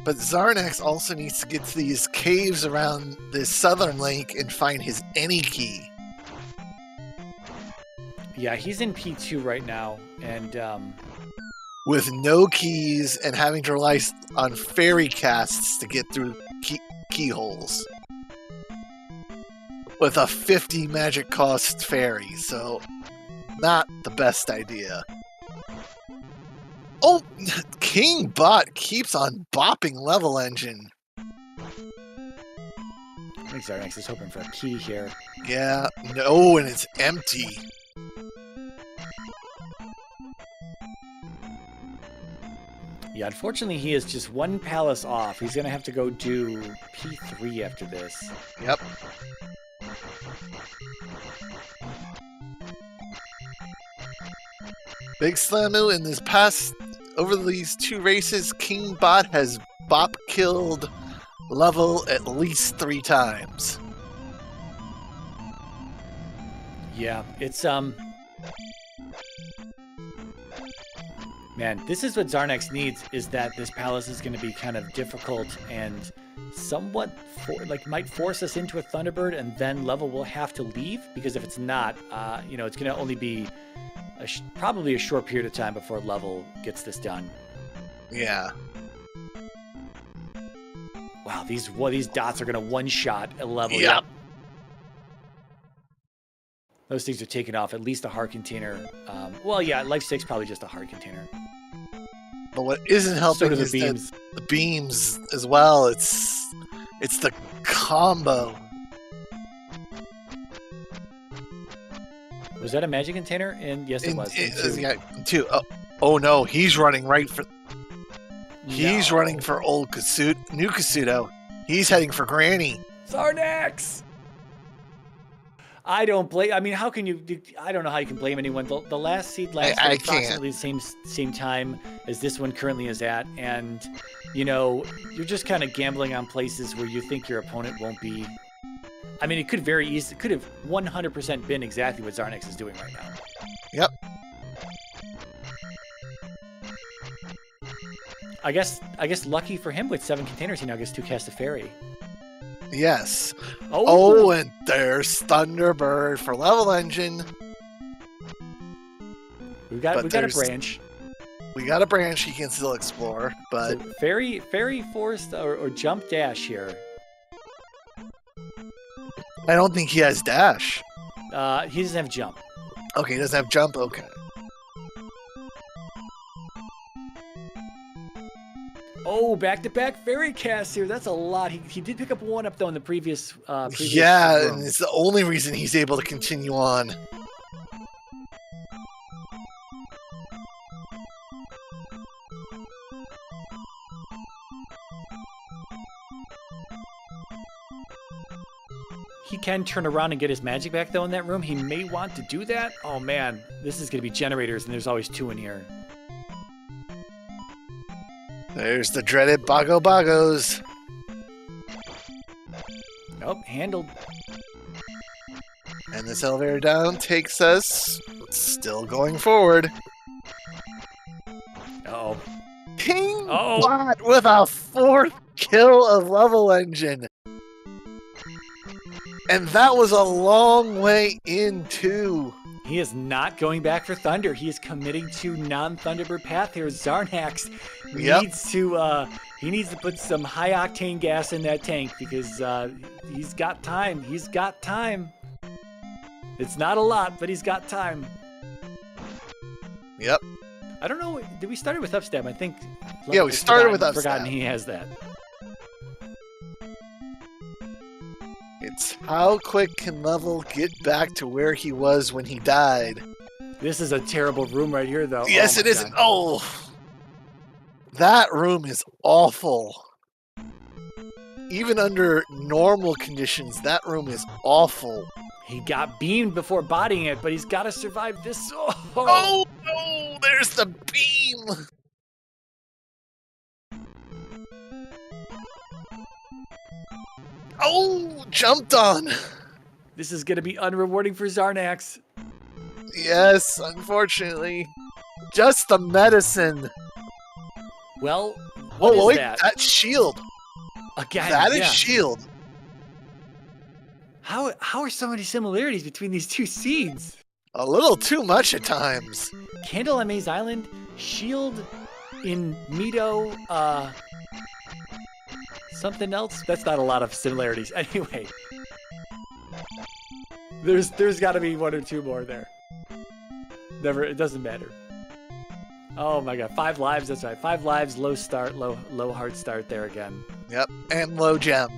But Xarnax also needs to get to these caves around this southern lake and find his any key. Yeah, he's in P2 right now, and with no keys and having to rely on fairy casts to get through keyholes. With a 50 magic cost fairy, so not the best idea. Oh, King Bot keeps on bopping Level Engine. I think Xarnax is hoping for a key here. Yeah, no, and it's empty. Yeah, unfortunately, he is just one palace off. He's going to have to go do P3 after this. Yep. Big Slamu in this past, over these 2 races, King Bot has bop killed Level at least 3 times. Yeah, it's, man, this is what Xarnax needs, is that this palace is going to be kind of difficult and somewhat, might force us into a Thunderbird, and then Level will have to leave, because if it's not, you know, it's going to only be probably a short period of time before Level gets this done. Yeah. Wow, these dots are going to one-shot a Level. Yep. Those things are taking off. At least a heart container. Well, yeah, Life 6 probably just a heart container. But what isn't helping is beams. The beams as well. It's the combo. Was that a magic container? And yes, it was. Yeah, 2. Oh no, he's running right for. He's running for old new Kasuto. He's heading for Granny. Xarnax! I don't blame. I mean, how can you? I don't know how you can blame anyone. The last seed lasted approximately the same time as this one currently is at, and you know, you're just kind of gambling on places where you think your opponent won't be. I mean, it could very easily, could have 100% been exactly what Xarnax is doing right now. Yep. I guess lucky for him with 7 containers, he now gets to cast a fairy. Yes. Oh, and there's Thunderbird for Level Engine. We got a branch. We got a branch he can still explore, but So fairy forced or jump dash here. I don't think he has dash. He doesn't have jump. Okay, he doesn't have jump. Okay. Oh, back-to-back fairy casts here. That's a lot. He did pick up 1 up though in the previous yeah, room. and it's the only reason he's able to continue on. He can turn around and get his magic back though in that room. He may want to do that. Oh man, this is going to be generators, and there's always 2 in here. There's the dreaded Bogos. Nope, handled. And this elevator down takes us still going forward. Uh-oh. King Oh. Bot with a 4th kill of Level Engine. And that was a long way in too. He is not going back for Thunder. He is committing to non-Thunderbird path here. Xarnax needs to put some high octane gas in that tank because he's got time. He's got time. It's not a lot, but he's got time. Yep. I don't know. Did we start it with upstep? I think. Yeah, we started with upstep. Forgotten he has that. It's how quick can Level get back to where he was when he died. This is a terrible room right here, though. Yes, it is. Oh, that room is awful. Even under normal conditions, that room is awful. He got beamed before bodying it, but he's got to survive this. Oh, no, there's the beam. Oh, jumped on. This is going to be unrewarding for Xarnax. Yes, unfortunately. Just the medicine. Well, what is wait, that? that's shield. Again, That is shield. How are so many similarities between these two scenes? A little too much at times. Candle on Maze Island, shield in Mido, something else? That's not a lot of similarities. Anyway, there's got to be one or two more there. Never, it doesn't matter. Oh my god, 5 lives, that's right. 5 lives, low start, low hard start there again. Yep, and low gem.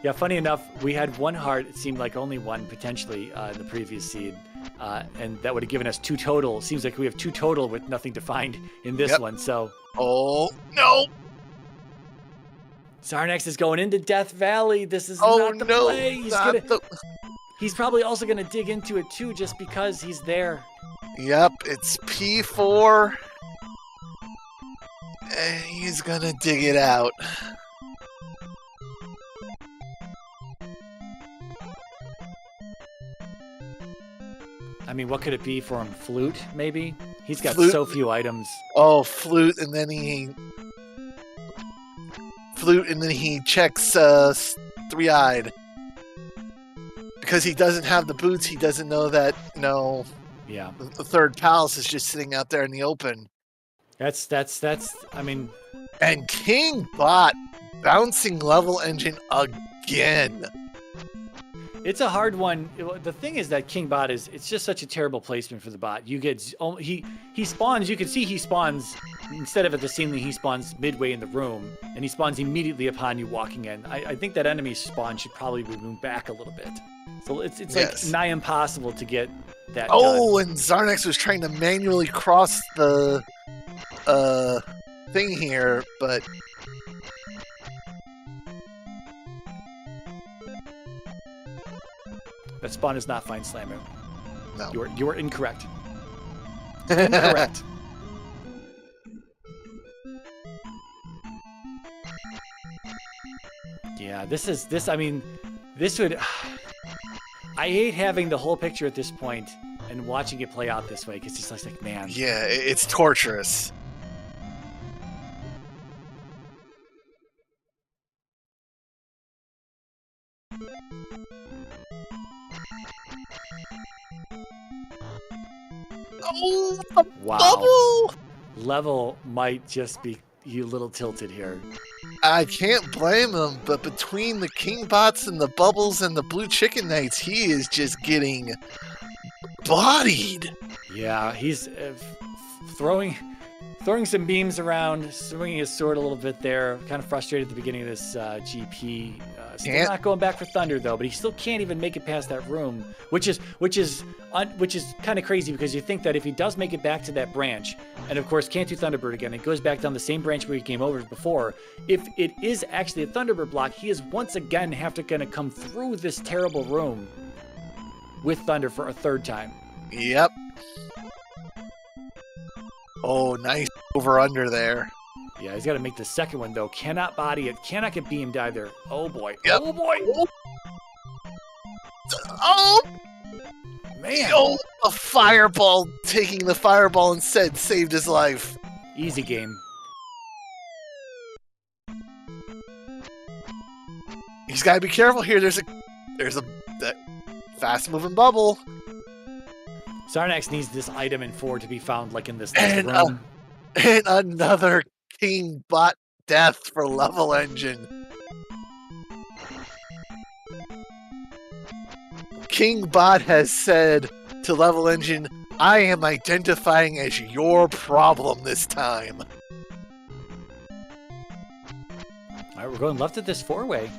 Yeah, funny enough, we had 1 heart, it seemed like only 1 potentially in the previous seed. And that would have given us 2 total. Seems like we have 2 total with nothing to find in this one, so. Oh, no. Xarnax is going into Death Valley. This is not the play. He's probably also going to dig into it too just because he's there. Yep, it's P4. And he's going to dig it out. I mean, what could it be for him? Flute, maybe? He's got Flute. so few items. Oh, flute, and then he checks 3-eyed. Because he doesn't have the boots, he doesn't know that, Yeah. the third palace is just sitting out there in the open. That's I mean. And King Bot bouncing level engine again. It's a hard one. The thing is that King Bot it's just such a terrible placement for the bot. You get, he spawns, you can see he spawns, instead of at the ceiling, he spawns midway in the room, and he spawns immediately upon you walking in. I think that enemy spawn should probably be moved back a little bit. So it's like nigh impossible to get that done. And Xarnax was trying to manually cross the thing here, but that spawn is not Fine Slammer. no. You are incorrect. Incorrect. Yeah, this would. I hate having the whole picture at this point and watching it play out this way because it's just like, man. Yeah, it's torturous. Oh, the Wow. bubble! Level might just be a little tilted here. I can't blame him, but between the King Bots and the bubbles and the Blue Chicken Knights, he is just getting bodied. Yeah, he's throwing some beams around, swinging his sword a little bit there. Kind of frustrated at the beginning of this GP. Still not going back for Thunder though, but he still can't even make it past that room, which is kind of crazy because you think that if he does make it back to that branch, and of course can't do Thunderbird again, it goes back down the same branch where he came over before. If it is actually a Thunderbird block, he is once again gonna come through this terrible room with Thunder for a 3rd time. Yep. Oh, nice over under there. Yeah, he's got to make the second one, though. Cannot body it. Cannot get beamed either. Oh, boy. Yep. Oh, boy. Oh! Man. Oh, a fireball. Taking the fireball instead saved his life. Easy game. He's got to be careful here. There's that fast-moving bubble. Xarnax needs this item in 4 to be found, like in this next room. And another King Bot death for level engine. King Bot has said to level engine, I am identifying as your problem this time. All right, we're going left at this 4-way.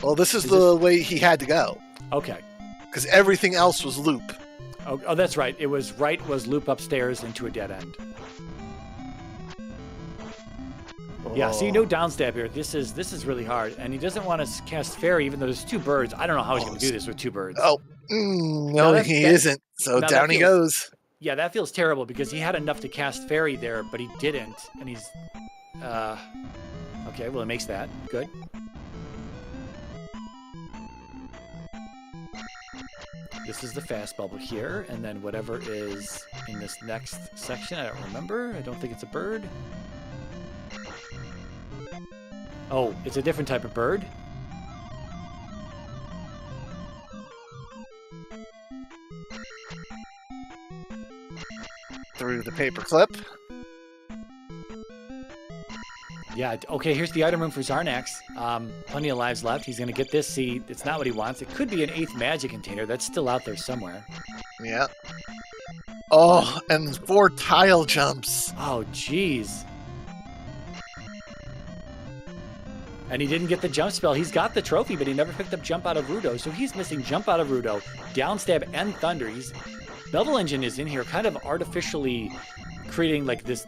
Well, this is the way he had to go. Okay. Because everything else was loop. Oh, that's right. It was loop upstairs into a dead end. Yeah, see, no downstab here. This is really hard, and he doesn't want to cast Fairy, even though there's 2 birds. I don't know how he's going to do this with 2 birds. Oh, no, he isn't. So down he goes. Yeah, that feels terrible because he had enough to cast Fairy there, but he didn't, and he's. Okay, well, it makes that. Good. This is the fast bubble here, and then whatever is in this next section, I don't remember. I don't think it's a bird. Oh, it's a different type of bird. Through the paperclip. Yeah, okay, here's the item room for Xarnax. Plenty of lives left. He's going to get this. See, it's not what he wants. It could be an 8th magic container. That's still out there somewhere. Yeah. Oh, and 4 tile jumps. Oh, jeez. And he didn't get the jump spell. He's got the trophy, but he never picked up jump out of Rudo. So he's missing jump out of Rudo, down stab, and thunder. Level Engine is in here kind of artificially creating like this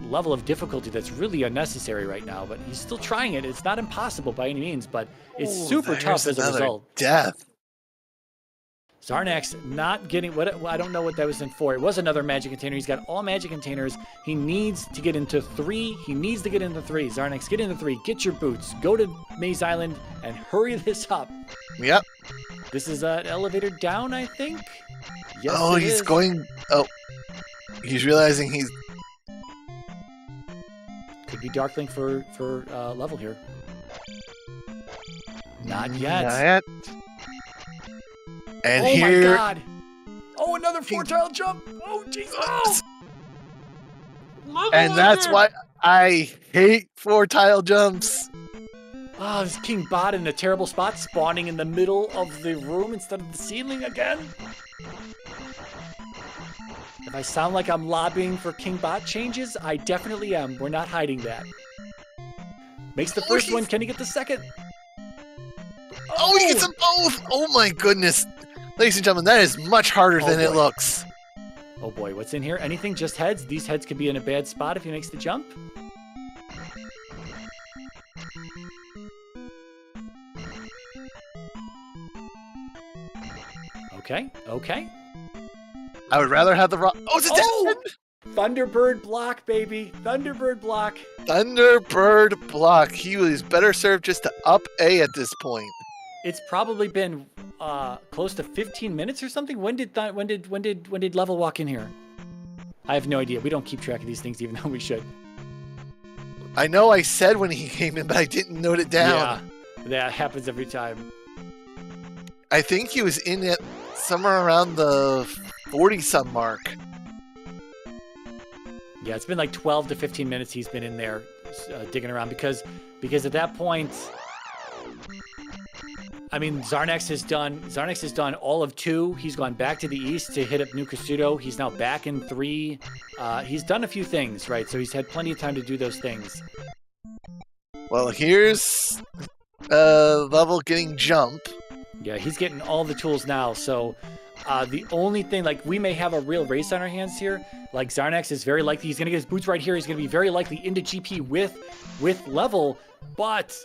level of difficulty that's really unnecessary right now, but he's still trying it. It's not impossible by any means, but it's super tough as a result. Death. Xarnax not getting what I don't know what that was in for. It was another magic container. He's got all magic containers. He needs to get into 3. He needs to get into 3. Xarnax, get into 3. Get your boots. Go to Maze Island and hurry this up. Yep. This is an elevator down, I think. Yes, oh, he's going. Oh, he's realizing he's. Could be Darklink for level here. Not yet. Not yet. And oh here. My God! Oh, another 4-tile jump! Oh, jeez! Oh! And that's why I hate 4-tile jumps. Oh, this King Bot in a terrible spot, spawning in the middle of the room instead of the ceiling again. If I sound like I'm lobbying for King Bot changes, I definitely am. We're not hiding that. Makes the first one. Can he get the second? Oh, he gets them both! Oh my goodness. Ladies and gentlemen, that is much harder than it looks. Oh boy, what's in here? Anything? Just heads? These heads could be in a bad spot if he makes the jump. Okay, okay. I would rather have the rock. Oh, it's a death! Thunderbird block, baby. Thunderbird block. Thunderbird block. He was better served just to up A at this point. It's probably been close to 15 minutes or something. When did Level walk in here? I have no idea. We don't keep track of these things, even though we should. I know I said when he came in, but I didn't note it down. Yeah, that happens every time. I think he was in it somewhere around the 40-some mark. Yeah, it's been like 12 to 15 minutes he's been in there digging around because at that point, I mean, Xarnax has done all of 2. He's gone back to the east to hit up New Casuto. He's now back in 3. He's done a few things, right? So he's had plenty of time to do those things. Well, here's Level getting jump. Yeah, he's getting all the tools now. So the only thing, like, we may have a real race on our hands here. Like, Xarnax is very likely, he's going to get his boots right here. He's going to be very likely into GP with Level, but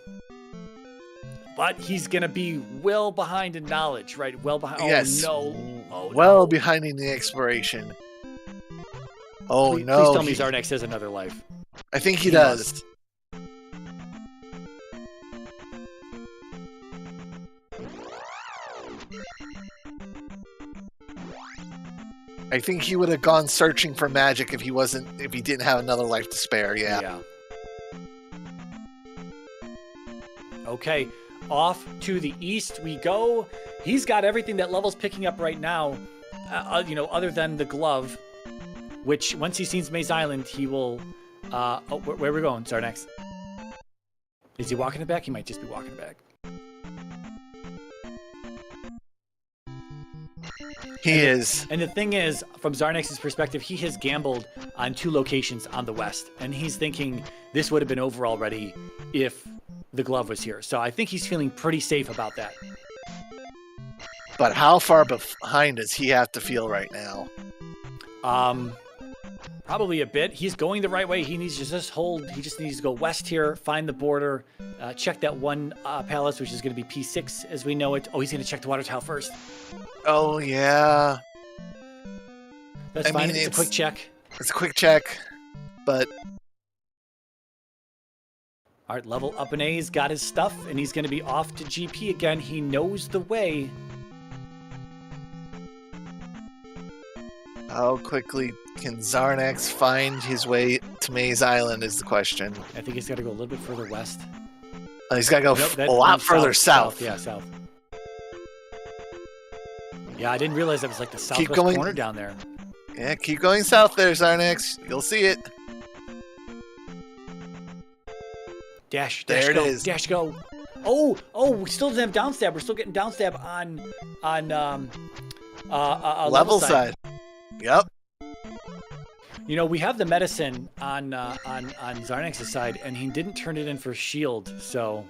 he's going to be well behind in knowledge, right? Well behind. Yes. Oh, no. Oh, well no. behind in the exploration. Oh, please, no. Please tell me Xarnax has another life. I think he does. I think he would have gone searching for magic if he didn't have another life to spare. Yeah. Okay, off to the east we go. He's got everything that Level's picking up right now, other than the glove, which once he sees Maze Island, he will. Where are we going? Xarnax. Is he walking it back? He might just be walking it back. He is. And the thing is, from Xarnax's perspective, he has gambled on 2 locations on the west. And he's thinking this would have been over already if the glove was here. So I think he's feeling pretty safe about that. But how far behind does he have to feel right now? Probably a bit. He's going the right way. He needs to just hold. He just needs to go west here, find the border, check that one palace, which is going to be P6 as we know it. Oh, he's going to check the water tower first. Oh, yeah. That's fine. It's a quick check. It's a quick check, but... All right, level up an A. He's got his stuff, and he's going to be off to GP again. He knows the way. How quickly can Xarnax find his way to Maze Island is the question. I think he's got to go a little bit further west. He's got to go Nope, a lot further south. Yeah, south. Yeah, I didn't realize that was like the southwest corner down there. Yeah, keep going south there, Xarnax. You'll see it. Dash, there it go, is. Dash, go. Oh, we still doesn't have downstab. We're still getting downstab on level side. Yep. You know, we have the medicine on Xarnax's side, and he didn't turn it in for shield, so...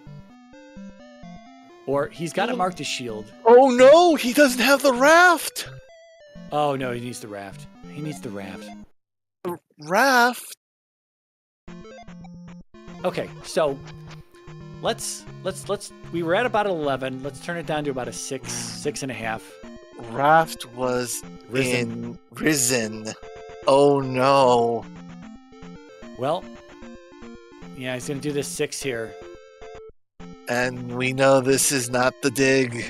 Or he's got it marked as shield. Oh no, he doesn't have the raft! Oh no, he needs the raft. He needs the raft. Raft? Okay, so let's we were at about 11. Let's turn it down to about a 6.5. Raft was risen. Oh no. Well, yeah, he's gonna do this 6 here. And we know this is not the dig.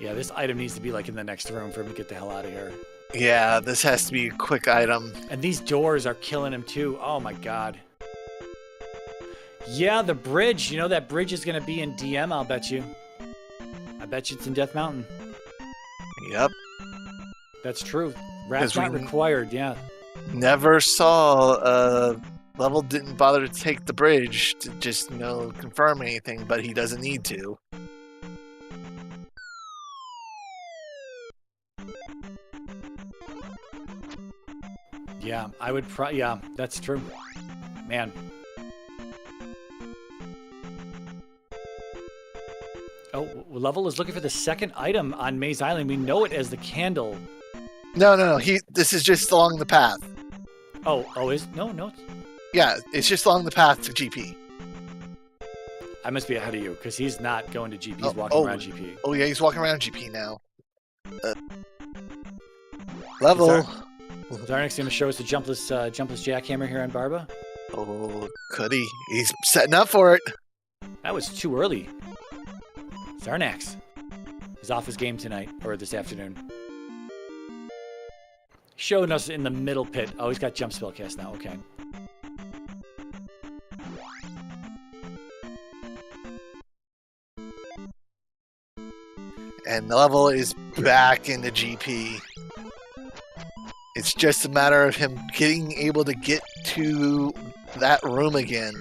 Yeah, this item needs to be like in the next room for him to get the hell out of here. Yeah, this has to be a quick item. And these doors are killing him too. Oh my god. Yeah, the bridge. You know that bridge is gonna be in DM, I'll bet you. I bet you it's in Death Mountain. Yep. That's true. Raft's not required, yeah. Never saw Level didn't bother to take the bridge to just, confirm anything, but he doesn't need to. Yeah, I would yeah, that's true. Man. Oh, Level is looking for the second item on Maze Island. We know it as the candle. No. This is just along the path. No. Yeah, it's just along the path to GP. I must be ahead of you because he's not going to GP. He's walking around GP. Oh yeah, he's walking around GP now. Level. Xarnax going to show us the jumpless jackhammer here on Barba. Oh, could he? He's setting up for it. That was too early. Xarnax is off his game tonight, or this afternoon. Showing us in the middle pit. Oh, he's got jump spell cast now. Okay. And the Level is back into GP. It's just a matter of him getting able to get to that room again.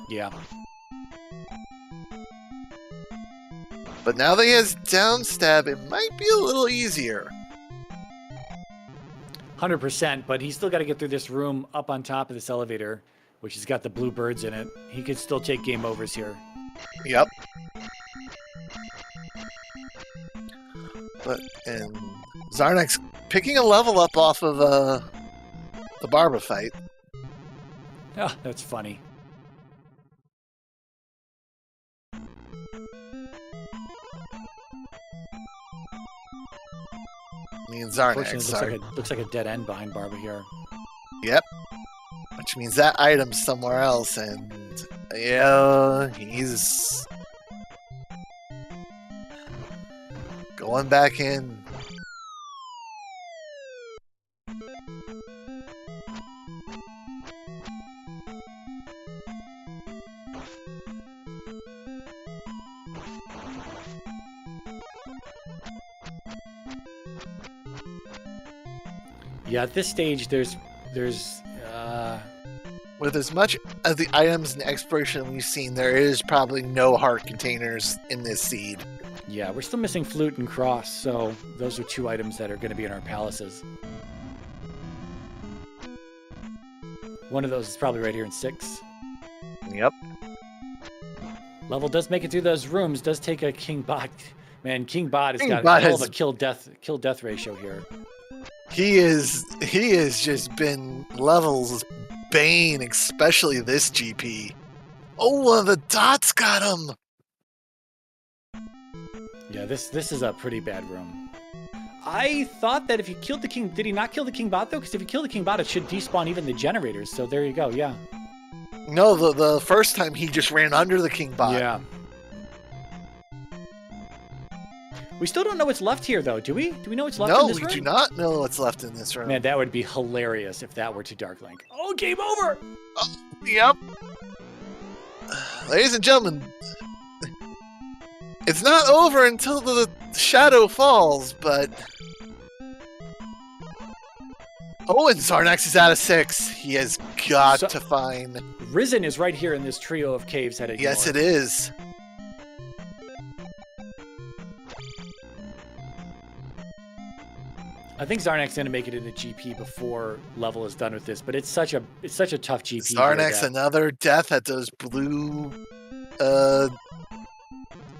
Yeah. But now that he has down stab, it might be a little easier. 100%, but he's still got to get through this room up on top of this elevator, which has got the blue birds in it. He could still take game overs here. Yep. And Xarnax picking a level up off of the Barba fight. Oh, that's funny. Me and Xarnax. Looks like a dead end behind Barba here. Yep. Which means that item's somewhere else, and yeah, he's going back in. Yeah, at this stage, there's with as much of the items and exploration we've seen, there is probably no heart containers in this seed. Yeah, we're still missing flute and cross, so those are 2 items that are going to be in our palaces. One of those is probably right here in 6. Yep. Level does make it through those rooms, does take a King Bot. Man, King Bot has got a hell of a kill-death ratio here. He has just been Level's bane, especially this GP. Oh, one of the dots got him! Yeah, this is a pretty bad room. I thought that if you killed the King... Did he not kill the King Bot, though? Because if you kill the King Bot, it should despawn even the generators. So there you go, yeah. No, the first time he just ran under the King bot. Yeah. We still don't know what's left here, though, do we? Do we know what's left in this room? No, we do not know what's left in this room. Man, that would be hilarious if that were to Dark Link. Oh, game over! Oh, yep. Ladies and gentlemen, it's not over until the shadow falls, but... Oh, and Xarnax is out of 6. He has got to find... Risen is right here in this trio of caves headed Yes, north. it is. I think Xarnax going to make it into GP before level is done with this, but it's such a tough GP. Xarnax, another death at those blue...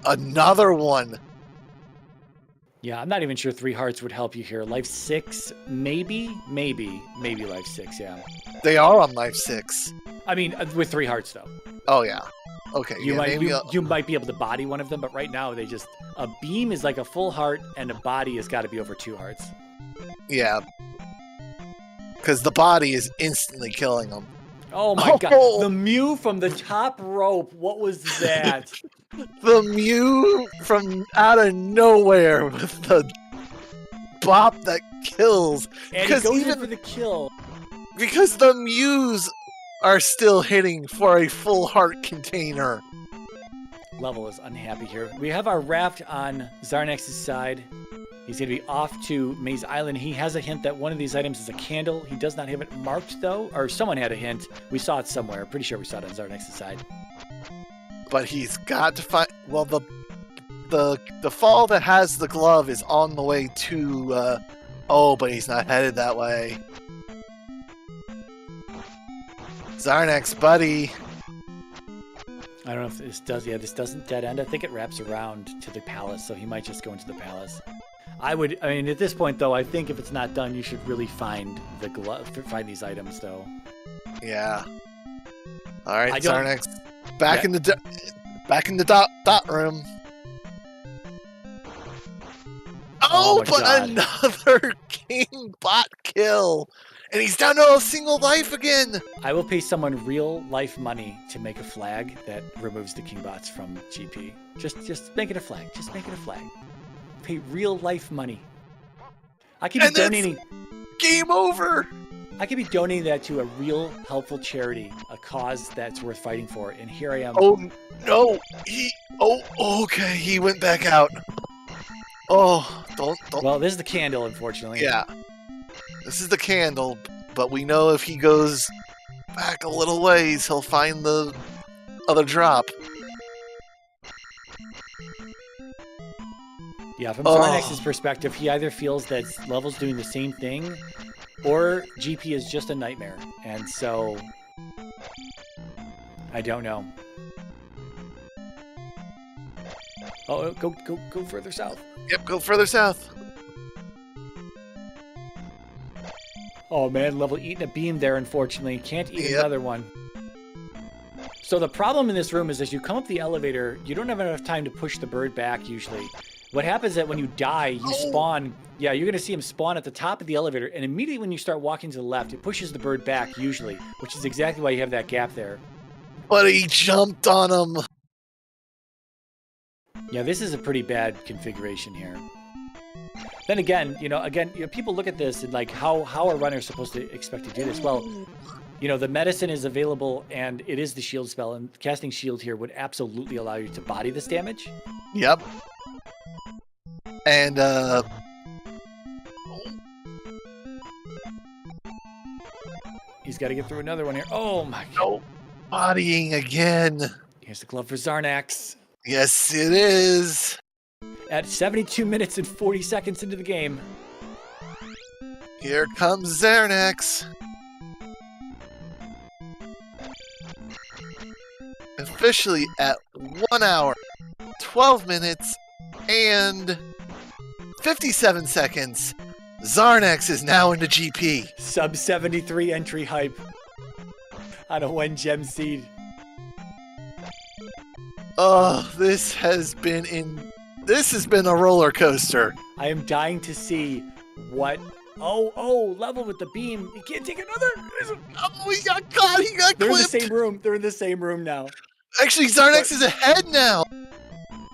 another one. Yeah, I'm not even sure 3 hearts would help you here. Life 6, maybe life 6, yeah. They are on life 6. I mean, with 3 hearts, though. Oh, yeah. Okay, You yeah, might maybe you might be able to body one of them, but right now they just... A beam is like a full heart, and a body has got to be over 2 hearts. Yeah. Because the body is instantly killing them. Oh my god. The Mew from the top rope. What was that? The Mew from out of nowhere with the bop that kills. And he goes in for the kill. Because the Mews are still hitting for a full heart container. Level is unhappy here. We have our raft on Xarnax's side. He's going to be off to Maze Island. He has a hint that one of these items is a candle. He does not have it marked, though. Or someone had a hint. We saw it somewhere. Pretty sure we saw it on Xarnax's side. But he's got to find... Well, the fall that has the glove is on the way to... Oh, but he's not headed that way. Xarnax, buddy. I don't know if this does... Yeah, this doesn't dead end. I think it wraps around to the palace, so he might just go into the palace. I mean, at this point, though, I think if it's not done, you should really find the glove, find these items, though. Yeah. All right, Xarnax, back in the dot room. Oh, but God. Another King bot kill, and he's down to a single life again. I will pay someone real life money to make a flag that removes the King bots from GP. Just make it a flag. Just make it a flag. Pay real life money. I could be donating. Game over. I could be donating that to a real helpful charity, a cause that's worth fighting for. And here I am. Oh no! Okay. He went back out. Oh, don't. Well, this is the candle, unfortunately. Yeah, this is the candle. But we know if he goes back a little ways, he'll find the other drop. Yeah, from Xarnax's perspective, he either feels that level's doing the same thing, or GP is just a nightmare. And so, I don't know. Oh, go further south. Yep, go further south. Oh man, level eating a beam there, unfortunately. Can't eat another one. So the problem in this room is as you come up the elevator, you don't have enough time to push the bird back usually. What happens is that when you die, you spawn. Yeah, you're going to see him spawn at the top of the elevator, and immediately when you start walking to the left, it pushes the bird back usually, which is exactly why you have that gap there. But he jumped on him. Yeah, this is a pretty bad configuration here. Then again, people look at this and like, how are runners supposed to expect to do this? Well, the medicine is available, and it is the shield spell, and casting shield here would absolutely allow you to body this damage. Yep. And, he's got to get through another one here. Oh, my God. No. Bodying again. Here's the glove for Xarnax. Yes, it is. At 72 minutes and 40 seconds into the game. Here comes Xarnax. Officially at 1 hour, 12 minutes, and 57 seconds, Xarnax is now into GP. Sub 73 entry hype on a 1 gem seed. Oh, this has been a roller coaster. I am dying to see what Oh, level with the beam. You can't take another. Oh, he got caught. He got They're in the clipped. same room. They're in the same room now. Actually, Xarnax is ahead now.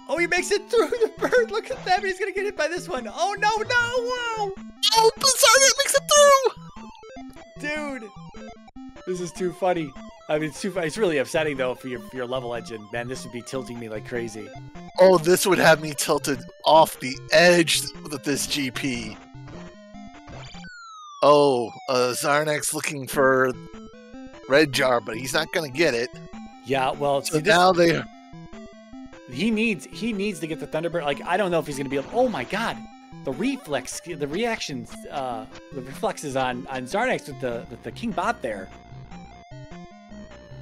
Oh, he makes it through the bird. Look at that. He's going to get hit by this one. Oh, no. Whoa. Oh, but Xarnax makes it through. Dude. This is too funny. I mean, it's too funny. It's really upsetting, though, for your level engine. Man, this would be tilting me like crazy. Oh, this would have me tilted off the edge with this GP. Oh, Xarnax looking for red jar, but he's not going to get it. Yeah, well, So now they... He needs to get the Thunderbird. Like, I don't know if he's going to be able... Oh, my God. The reflexes on Xarnax with the King Bot there.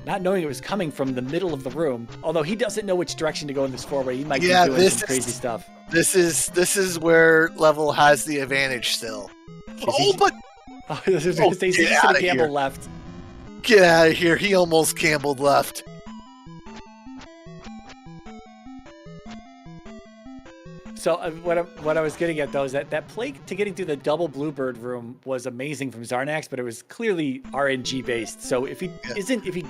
Not knowing it was coming from the middle of the room. Although he doesn't know which direction to go in this four-way. He might be doing some crazy stuff. This is where Level has the advantage still. I was just going to say, he's just going to gamble left. Get out of here. He almost gambled left. So what I was getting at, though, is that play to getting through the double Bluebird room was amazing from Xarnax, but it was clearly RNG based. So if he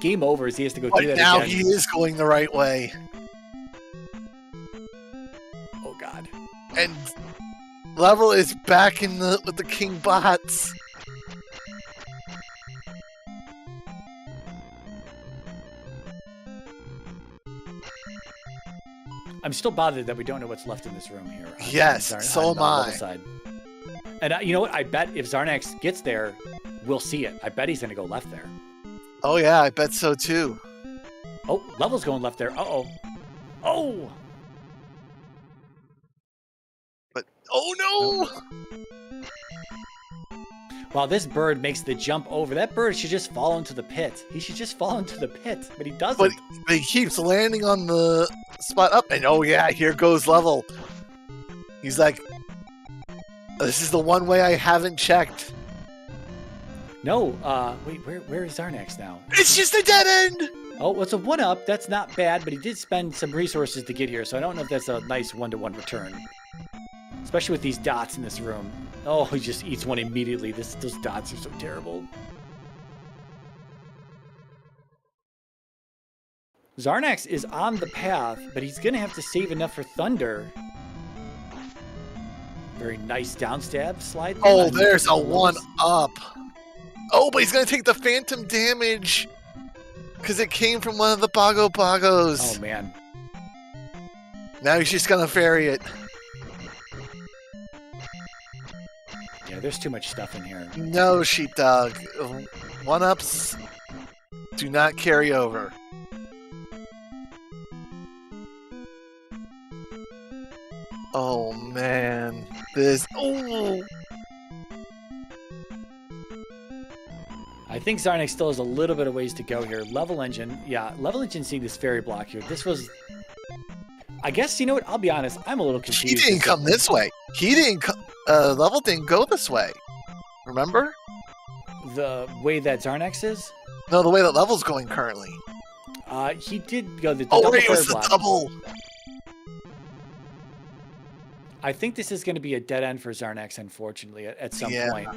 game overs, he has to go through that now again. He is going the right way. Oh, God. And Level is back with the King Bots. I'm still bothered that we don't know what's left in this room here. Yes, so am I. Side. And you know what? I bet if Xarnax gets there, we'll see it. I bet he's going to go left there. Oh, yeah, I bet so, too. Oh, Level's going left there. Uh-oh. Oh! But, oh, no! Wow, this bird makes the jump over. That bird should just fall into the pit. He should just fall into the pit, but he doesn't. But he keeps landing on the spot up, and oh yeah, here goes Level. He's like, this is the one way I haven't checked. No, wait, where is Xarnax now? It's just a dead end! Oh, well, it's a 1-up. That's not bad, but he did spend some resources to get here, so I don't know if that's a nice 1-to-1 return. Especially with these dots in this room. Oh, he just eats one immediately. Those dots are so terrible. Xarnax is on the path, but he's going to have to save enough for Thunder. Very nice downstab slide. Oh, there's a 1-up. Oh, but he's going to take the phantom damage. Because it came from one of the Bogos. Oh, man. Now he's just going to ferry it. Yeah, there's too much stuff in here. No, Sheepdog. 1-ups do not carry over. Oh, man. Oh! I think Xarnax still has a little bit of ways to go here. Level Engine. Yeah, Level Engine seeing this fairy block here. This was... I guess, you know what? I'll be honest. I'm a little confused. He didn't come this way. He didn't come... Level didn't go this way. Remember? The way that Xarnax is? No, the way that Level's going currently. He did go the double double it was the block. double. I think this is going to be a dead end for Xarnax, unfortunately, at some point.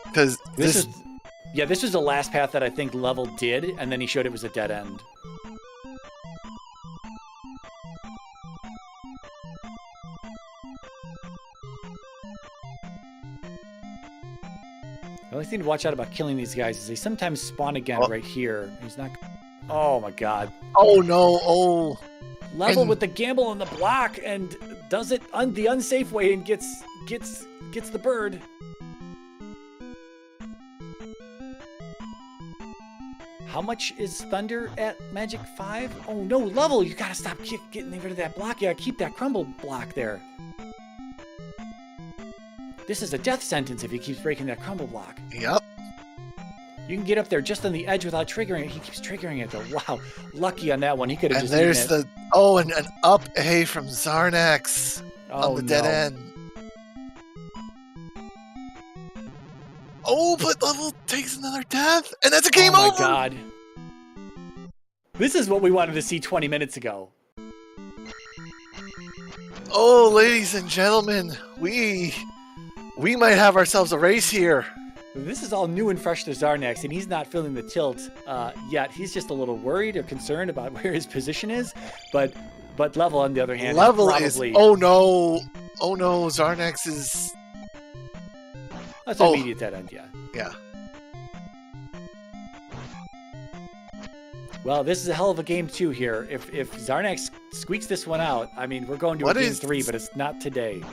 Because this was the last path that I think Level did, and then he showed it was a dead end. The only thing to watch out about killing these guys is they sometimes spawn again right here. He's not... Oh, my God. Oh, no. Oh. Level with the gamble on the block and does it the unsafe way and gets the bird. How much is Thunder at Magic 5? Oh, no, Level. You got to stop getting rid of that block. You got to keep that crumble block there. This is a death sentence if he keeps breaking that crumble block. Yep. You can get up there just on the edge without triggering it. He keeps triggering it, though. Wow. Lucky on that one. He could have just... And there's the... Oh, and an up A from Xarnax on the dead end. Oh, but Level takes another death. And that's a game over. Oh, my God. This is what we wanted to see 20 minutes ago. Oh, ladies and gentlemen, we We might have ourselves a race here. This is all new and fresh to Xarnax, and he's not feeling the tilt yet. He's just a little worried or concerned about where his position is. But Level, on the other hand, Level is probably... Oh no, Xarnax is... That's an immediate dead end, yeah. Yeah. Well, this is a hell of a game, too, here. If Xarnax squeaks this one out, I mean, we're going to a game 3, but it's not today.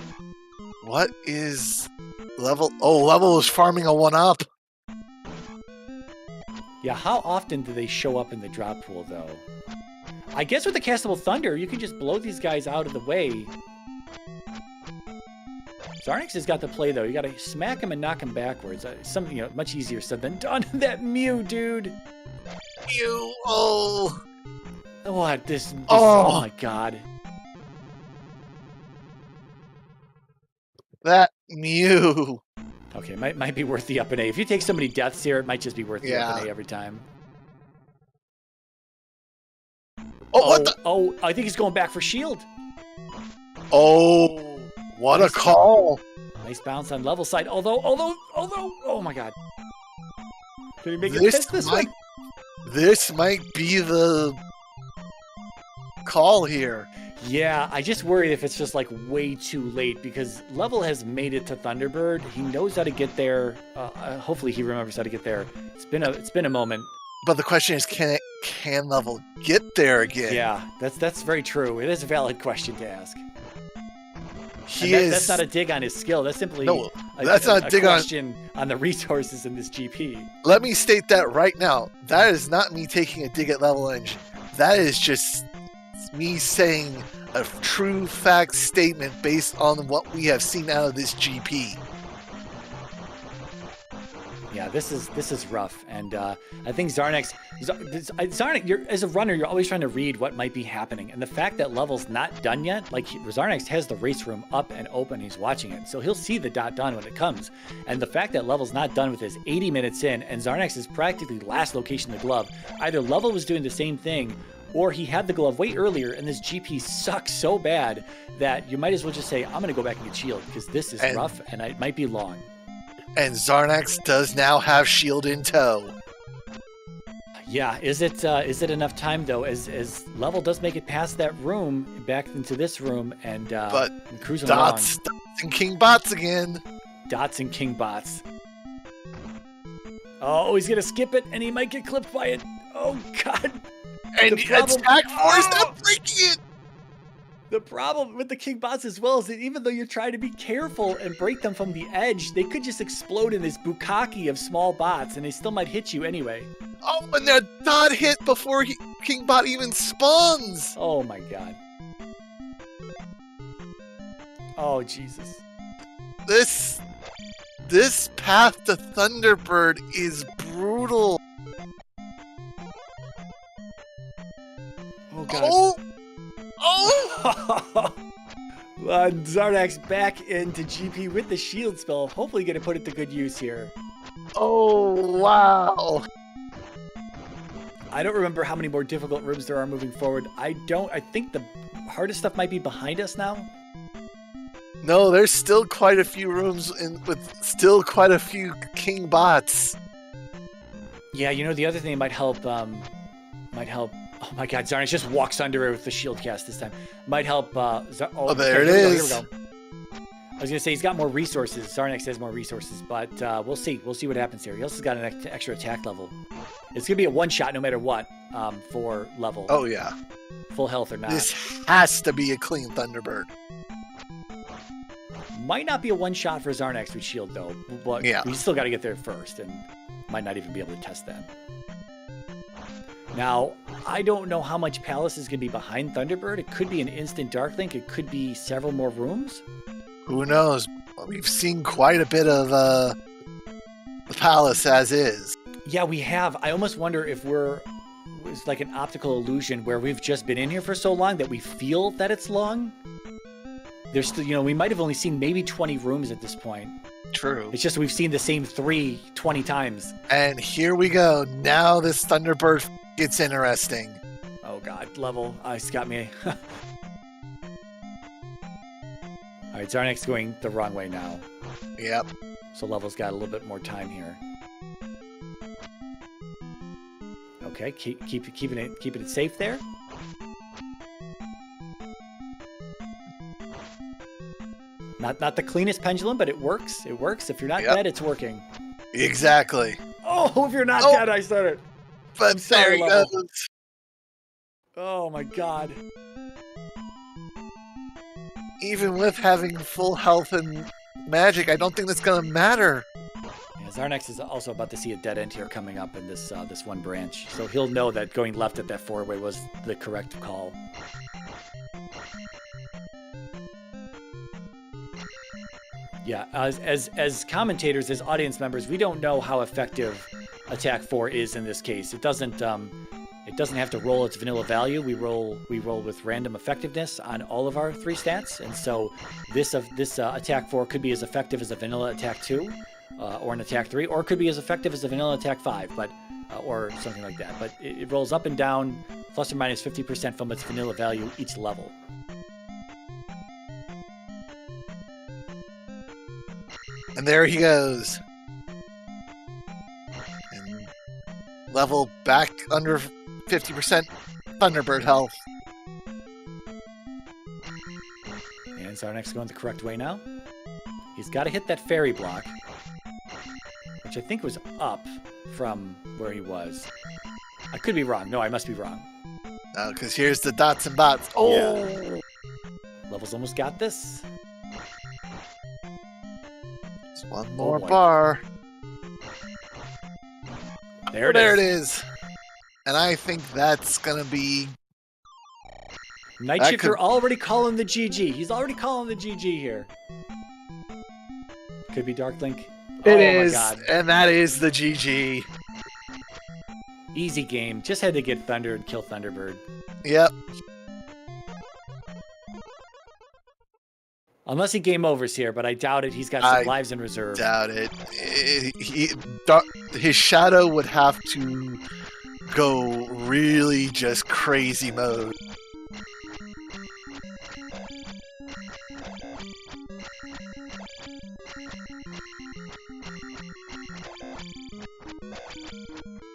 What is Level? Oh, Level is farming a 1-up. Yeah, how often do they show up in the drop pool, though? I guess with the Castable Thunder, you can just blow these guys out of the way. Xarnax has got the play, though. You got to smack him and knock him backwards. Something, much easier said than done. That Mew, dude. Mew, oh. What? Oh, my God. That Mew. Okay, might be worth the up and A. If you take so many deaths here, it might just be worth the up and A every time. Oh, what the? Oh, I think he's going back for shield. Oh, what a call. Nice bounce on Level side. Although, oh my God. Can he make it past this one? This might be the call here. Yeah, I just worry if it's just like way too late because Level has made it to Thunderbird. He knows how to get there. Hopefully he remembers how to get there. It's been a moment. But the question is, can Level get there again? Yeah, that's very true. It is a valid question to ask. That's not a dig on his skill. That's simply a question on the resources in this GP. Let me state that right now. That is not me taking a dig at levelengine. That is just me saying a true fact statement based on what we have seen out of this GP. Yeah, this is rough, and I think Xarnax, as a runner, you're always trying to read what might be happening, and the fact that Level's not done yet, like Xarnax has the race room up and open, he's watching it, so he'll see the dot done when it comes, and the fact that Level's not done with his 80 minutes in, and Xarnax is practically last location in the glove, either Level was doing the same thing, or he had the glove way earlier, and this GP sucks so bad that you might as well just say, I'm going to go back and get shield, because this is rough, and it might be long. And Xarnax does now have shield in tow. Yeah, is it enough time though? As Level does make it past that room, back into this room, and cruising Dots and King Bots again. Dots and King Bots. Oh, he's gonna skip it, and he might get clipped by it. Oh God! And attack force not breaking it. The problem with the King Bots as well is that even though you're trying to be careful and break them from the edge, they could just explode in this bukkake of small bots, and they still might hit you anyway. Oh, and that dot hit before King Bot even spawns! Oh my God. Oh, Jesus. This path to Thunderbird is brutal. Oh, God. Oh! Xarnax back into GP with the shield spell. Hopefully going to put it to good use here. Oh, wow. I don't remember how many more difficult rooms there are moving forward. I think the hardest stuff might be behind us now. No, there's still quite a few rooms with still quite a few King Bots. Yeah, the other thing that might help. Oh my God, Xarnax just walks under it with the shield cast this time. Might help. There it is. Here we go. I was gonna say he's got more resources. Xarnax has more resources, but we'll see. We'll see what happens here. He also got an extra attack level. It's gonna be a one shot no matter what for Level. Oh yeah. Full health or not. This has to be a clean Thunderbird. Might not be a one shot for Xarnax with shield though, but we still got to get there first, and might not even be able to test that. Now, I don't know how much Palace is going to be behind Thunderbird. It could be an instant Dark Link. It could be several more rooms. Who knows? We've seen quite a bit of the Palace as is. Yeah, we have. I almost wonder if it's like an optical illusion where we've just been in here for so long that we feel that it's long. There's still, we might have only seen maybe 20 rooms at this point. True. It's just we've seen the same 3 20 times. And here we go. Now this Thunderbird gets interesting. Oh God, Level. It's got me. All right, Xarnax going the wrong way now. Yep. So Level's got a little bit more time here. Okay, keeping it safe there. Not the cleanest pendulum, but it works. It works. If you're not dead, it's working. Exactly. Oh, if you're not dead, I started. But there he goes. Oh my god. Even with having full health and magic, I don't think that's gonna matter. Yeah, Xarnax is also about to see a dead end here coming up in this this one branch, so he'll know that going left at that four-way was the correct call. Yeah, as commentators, as audience members, we don't know how effective Attack 4 is in this case. It doesn't have to roll its vanilla value. We roll with random effectiveness on all of our 3 stats, and so this Attack 4 could be as effective as a vanilla Attack 2, or an Attack 3, or it could be as effective as a vanilla Attack 5, but or something like that. But it rolls up and down, plus or minus 50% from its vanilla value each level. And there he goes. And Level back under 50% Thunderbird health. And Xarnax going the correct way now. He's got to hit that fairy block, which I think was up from where he was. I could be wrong. No, I must be wrong. Because here's the dots and bots. Oh! Yeah. Level's almost got this. Just one more bar. There it is. And I think that's going to be... Night Shifter already calling the GG. He's already calling the GG here. Could be Dark Link. It is, my God. And that is the GG. Easy game. Just had to get Thunder and kill Thunderbird. Yep. Unless he game overs here, but I doubt it. He's got some lives in reserve. Doubt it. His shadow would have to go really just crazy mode.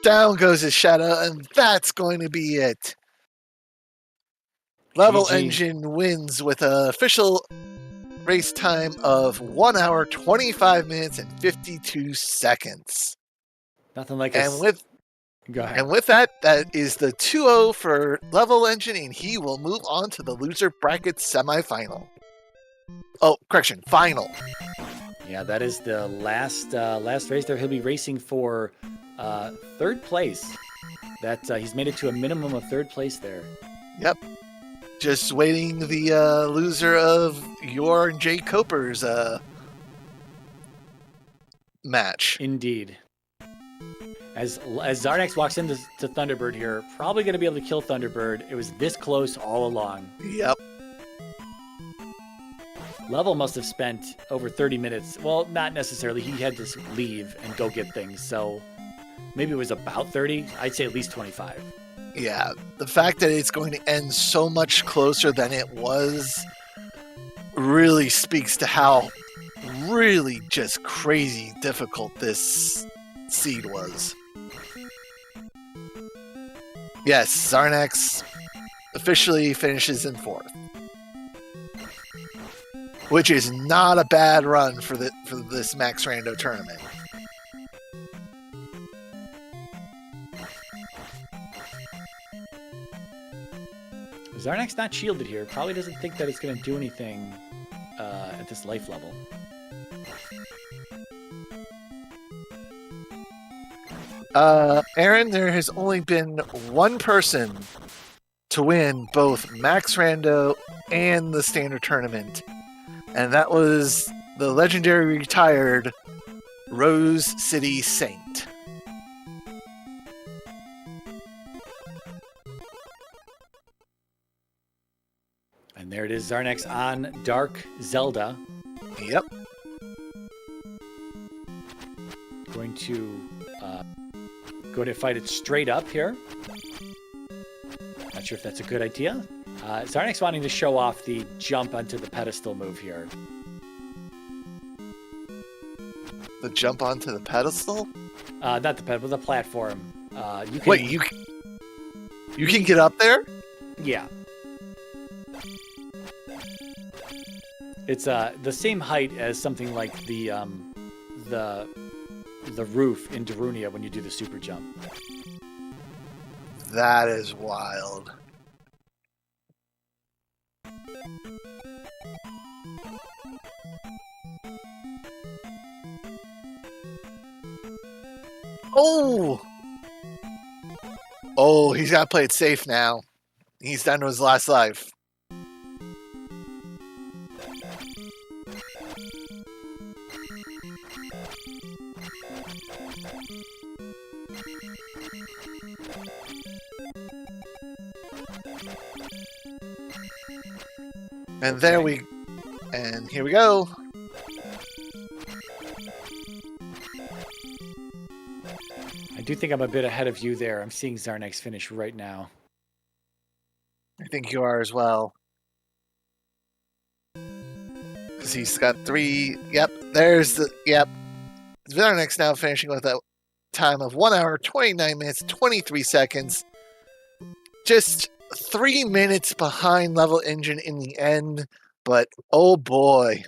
Down goes his shadow, and that's going to be it. Levelengine wins with an official race time of 1 hour, 25 minutes, and 52 seconds. Nothing like Go ahead. And with that, that is the 2-0 for Levelengine, and he will move on to the loser bracket semifinal. Oh, correction, final. Yeah, that is the last race there. He'll be racing for 3rd place. He's made it to a minimum of 3rd place there. Yep. Just waiting the loser of your and Jay Coper's match. Indeed. As Xarnax walks into Thunderbird here, probably going to be able to kill Thunderbird. It was this close all along. Yep. Level must have spent over 30 minutes. Well, not necessarily. He had to leave and go get things, so maybe it was about 30. I'd say at least 25. Yeah, the fact that it's going to end so much closer than it was really speaks to how really just crazy difficult this seed was. Yes, Xarnax officially finishes in 4th, which is not a bad run for this Max Rando tournament. Xarnax not shielded here. Probably doesn't think that it's going to do anything at this life level. Aaron, there has only been one person to win both Max Rando and the standard tournament, and that was the legendary retired Rose City Saint. And there it is, Xarnax on Dark Zelda. Yep. Going to fight it straight up here. Not sure if that's a good idea. Xarnax wanting to show off the jump onto the pedestal move here. The jump onto the pedestal? Not the pedestal, the platform. You can, Wait, you can get up there? Yeah. It's the same height as something like the roof in Darunia when you do the super jump. That is wild. Oh! Oh, he's got to play it safe now. He's down to his last life. And there we... And here we go. I do think I'm a bit ahead of you there. I'm seeing Xarnax finish right now. I think you are as well. Because he's got 3... Yep, there's the... Yep. Xarnax now finishing with a time of 1 hour, 29 minutes, 23 seconds. Just 3 minutes behind Level Engine in the end. But, oh boy.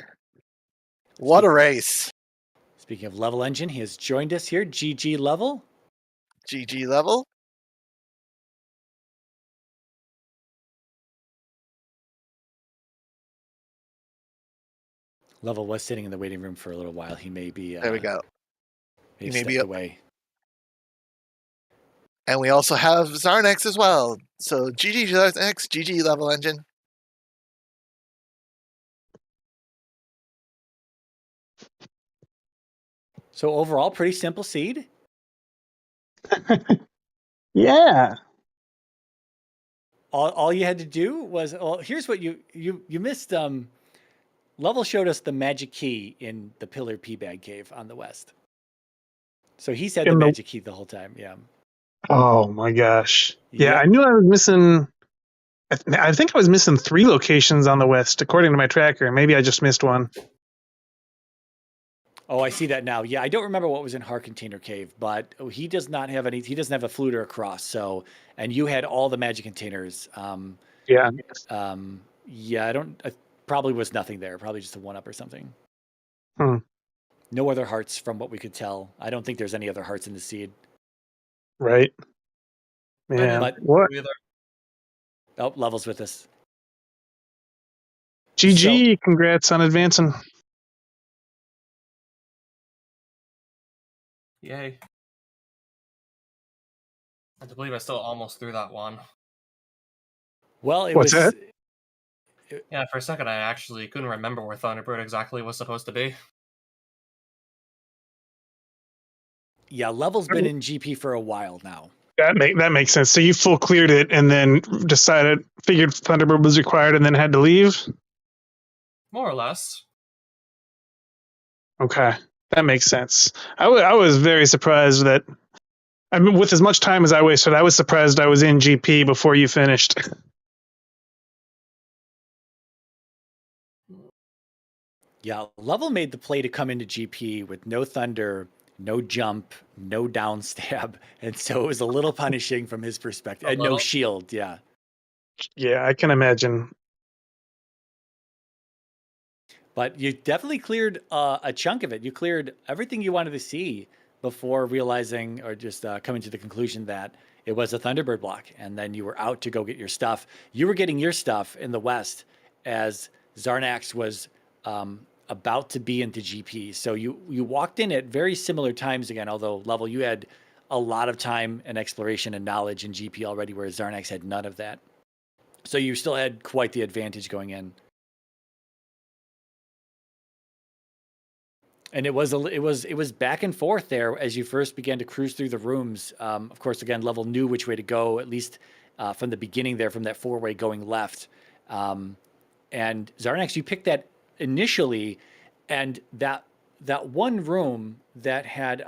What a race. Speaking of Level Engine, he has joined us here. GG Level. GG Level. Level was sitting in the waiting room for a little while. He may be... There we go. He may be away. And we also have Xarnax as well. So GG Xarnax, GG Level Engine. So overall, pretty simple seed. Yeah. All you had to do was, well, here's what you missed. Level showed us the magic key in the Pillar P Bag Cave on the west. So he's had the magic key the whole time. Yeah. Oh my gosh. Yeah, Yep. I knew I was missing. I think I was missing 3 locations on the west, according to my tracker. Maybe I just missed one. Oh, I see that now. Yeah, I don't remember what was in Heart Container Cave, but he does not have any. He doesn't have a fluter across. So, and you had all the magic containers. Yeah. Yeah, I don't. Probably was nothing there. Probably just a 1-up or something. Hmm. No other hearts from what we could tell. I don't think there's any other hearts in the seed. Right. Man. But What? Oh, Level's with us. GG. Congrats on advancing. Yay. I believe I still almost threw that one. Well, it What's was. that? Yeah, for a second I actually couldn't remember where Thunderbird exactly was supposed to be. Yeah, Level's been in GP for a while now. That makes sense. So you full cleared it and then figured Thunderbird was required and then had to leave? More or less. Okay. That makes sense. I was very surprised that, I mean, with as much time as I wasted, I was surprised I was in GP before you finished. Yeah, Level made the play to come into GP with no thunder, no jump, no down stab, and so it was a little punishing from his perspective. And no shield, yeah. Yeah, I can imagine. But you definitely cleared a chunk of it. You cleared everything you wanted to see before realizing or just coming to the conclusion that it was a Thunderbird block. And then you were out to go get your stuff. You were getting your stuff in the west as Xarnax was about to be into GP. So you walked in at very similar times again, although Level, you had a lot of time and exploration and knowledge in GP already, whereas Xarnax had none of that. So you still had quite the advantage going in. And it was back and forth there as you first began to cruise through the rooms. Of course, again, Level knew which way to go, at least from the beginning there, from that 4-way going left. And Xarnax, you picked that initially, and that one room that had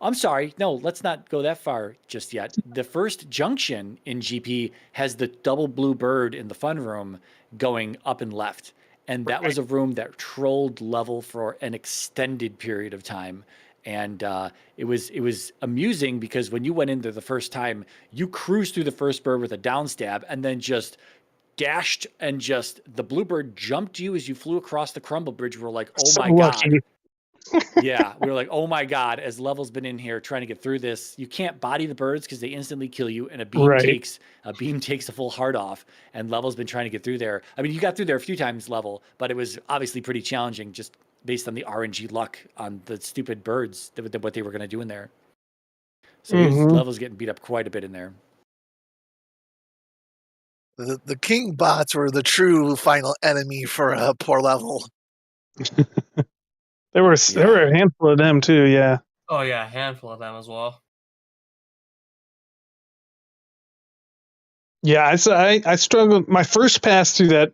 I'm sorry. No, let's not go that far just yet. The first junction in GP has the double blue bird in the fun room going up and left. And that was a room that trolled level for an extended period of time. And it was amusing because when you went in there the first time, you cruised through the first bird with a down stab and then just dashed and just the bluebird jumped you as you flew across the crumble bridge. We were like, oh So my lucky. God. Yeah, we were like, oh my God, as Level's been in here trying to get through this, you can't body the birds because they instantly kill you, and a beam takes a full heart off, and Level's been trying to get through there. I mean, you got through there a few times, Level, but it was obviously pretty challenging just based on the RNG luck on the stupid birds, what they were going to do in there. So Level's getting beat up quite a bit in there. The king bots were the true final enemy for poor Level. There were a handful of them too, yeah. Oh yeah, a handful of them as well. Yeah, I struggled. My first pass through that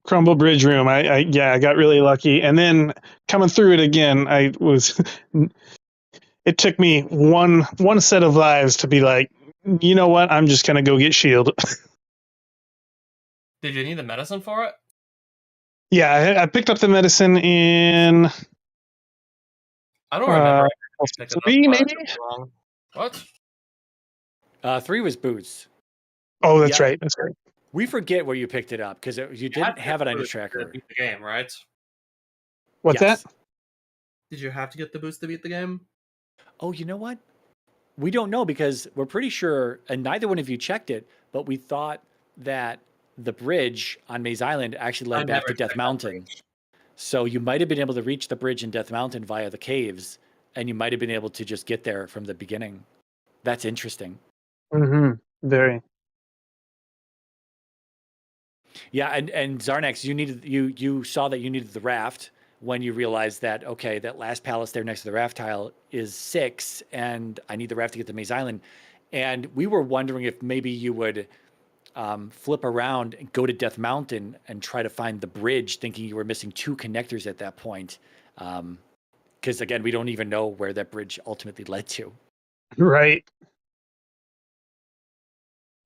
crumble bridge room, I got really lucky, and then coming through it again, it took me one set of lives to be like, you know what, I'm just gonna go get shield. Did you need the medicine for it? Yeah, I picked up the medicine in I don't remember. 3 maybe. What? 3 was boots. Oh, that's right. That's right. We forget where you picked it up because you didn't have it on your tracker. To beat the game, right? What's that? Did you have to get the boost to beat the game? Oh, you know what? We don't know because we're pretty sure, and neither one of you checked it, but we thought that the bridge on Maze Island actually led back to Death Mountain. So you might have been able to reach the bridge in Death Mountain via the caves, and you might have been able to just get there from the beginning. That's interesting. Very. Yeah, and Xarnax, you saw that you needed the raft when you realized that, okay, that last palace there next to the raft tile is 6, and I need the raft to get to Maze Island. And we were wondering if maybe you would flip around and go to Death Mountain and try to find the bridge, thinking you were missing 2 connectors at that point. Because, again, we don't even know where that bridge ultimately led to. Right.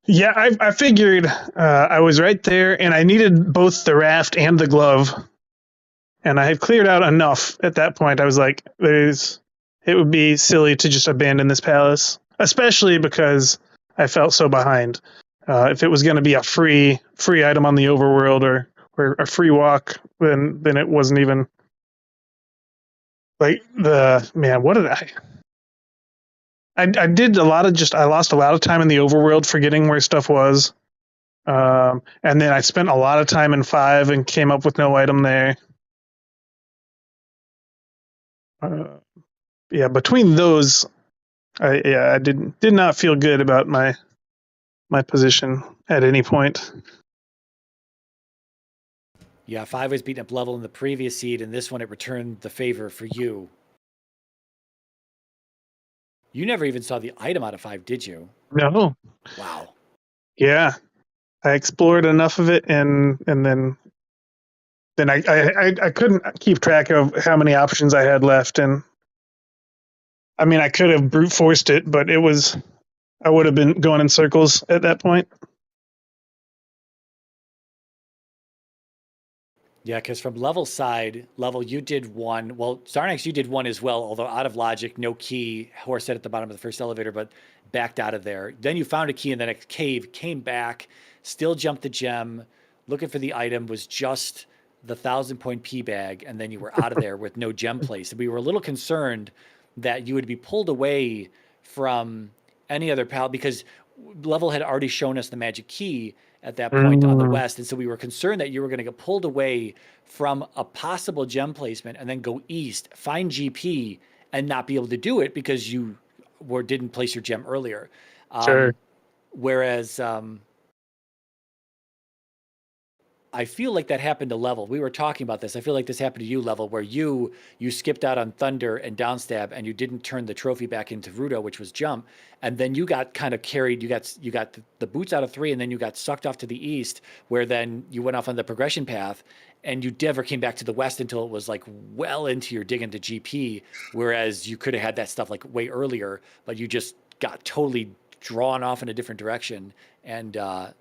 Yeah, I figured I was right there, and I needed both the raft and the glove. And I had cleared out enough at that point. I was like, it would be silly to just abandon this palace, especially because I felt so behind. If it was going to be a free item on the overworld or a free walk, then it wasn't even like what did I did a lot of I lost a lot of time in the overworld forgetting where stuff was. And then I spent a lot of time in 5 and came up with no item there. Between those, I did not feel good about my position at any point. Yeah, 5 was beating up Level in the previous seed, and this one it returned the favor for you. You never even saw the item out of 5, did you? No. Wow. Yeah, I explored enough of it, and then I couldn't keep track of how many options I had left, and I mean I could have brute forced it, but I would have been going in circles at that point. Yeah, because from Level's side, Level, you did 1. Well, Xarnax, you did 1 as well, although out of logic, no key, horse head at the bottom of the first elevator, but backed out of there. Then you found a key in the next cave, came back, still jumped the gem, looking for the item, was just the 1,000-point P bag, and then you were out of there with no gem place. And we were a little concerned that you would be pulled away from any other pal because Level had already shown us the magic key at that point on the west. And so we were concerned that you were going to get pulled away from a possible gem placement and then go east, find GP, and not be able to do it because you didn't place your gem earlier. Sure. Whereas I feel like that happened to Level. We were talking about this. I feel like this happened to you, Level, where you skipped out on Thunder and Downstab, and you didn't turn the trophy back into Rudo, which was Jump, and then you got kind of carried. You got the boots out of 3, and then you got sucked off to the east, where then you went off on the progression path, and you never came back to the west until it was like well into your dig into GP. Whereas you could have had that stuff like way earlier, but you just got totally drawn off in a different direction, and that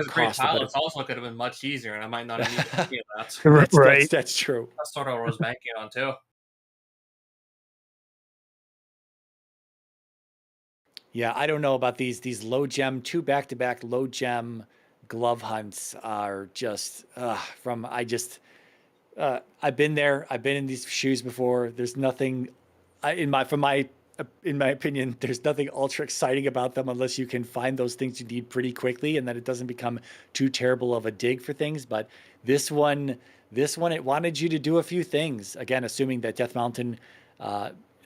cost. It also could have been much easier, and I might not have needed any of that. Right. That's true. That's sort of what I was banking on too. Yeah, I don't know about these low gem, 2 back-to-back low gem glove hunts are just I've been there. I've been in these shoes before. There's nothing in my opinion, there's nothing ultra exciting about them unless you can find those things you need pretty quickly, and that it doesn't become too terrible of a dig for things. But this one, it wanted you to do a few things. Again, assuming that Death Mountain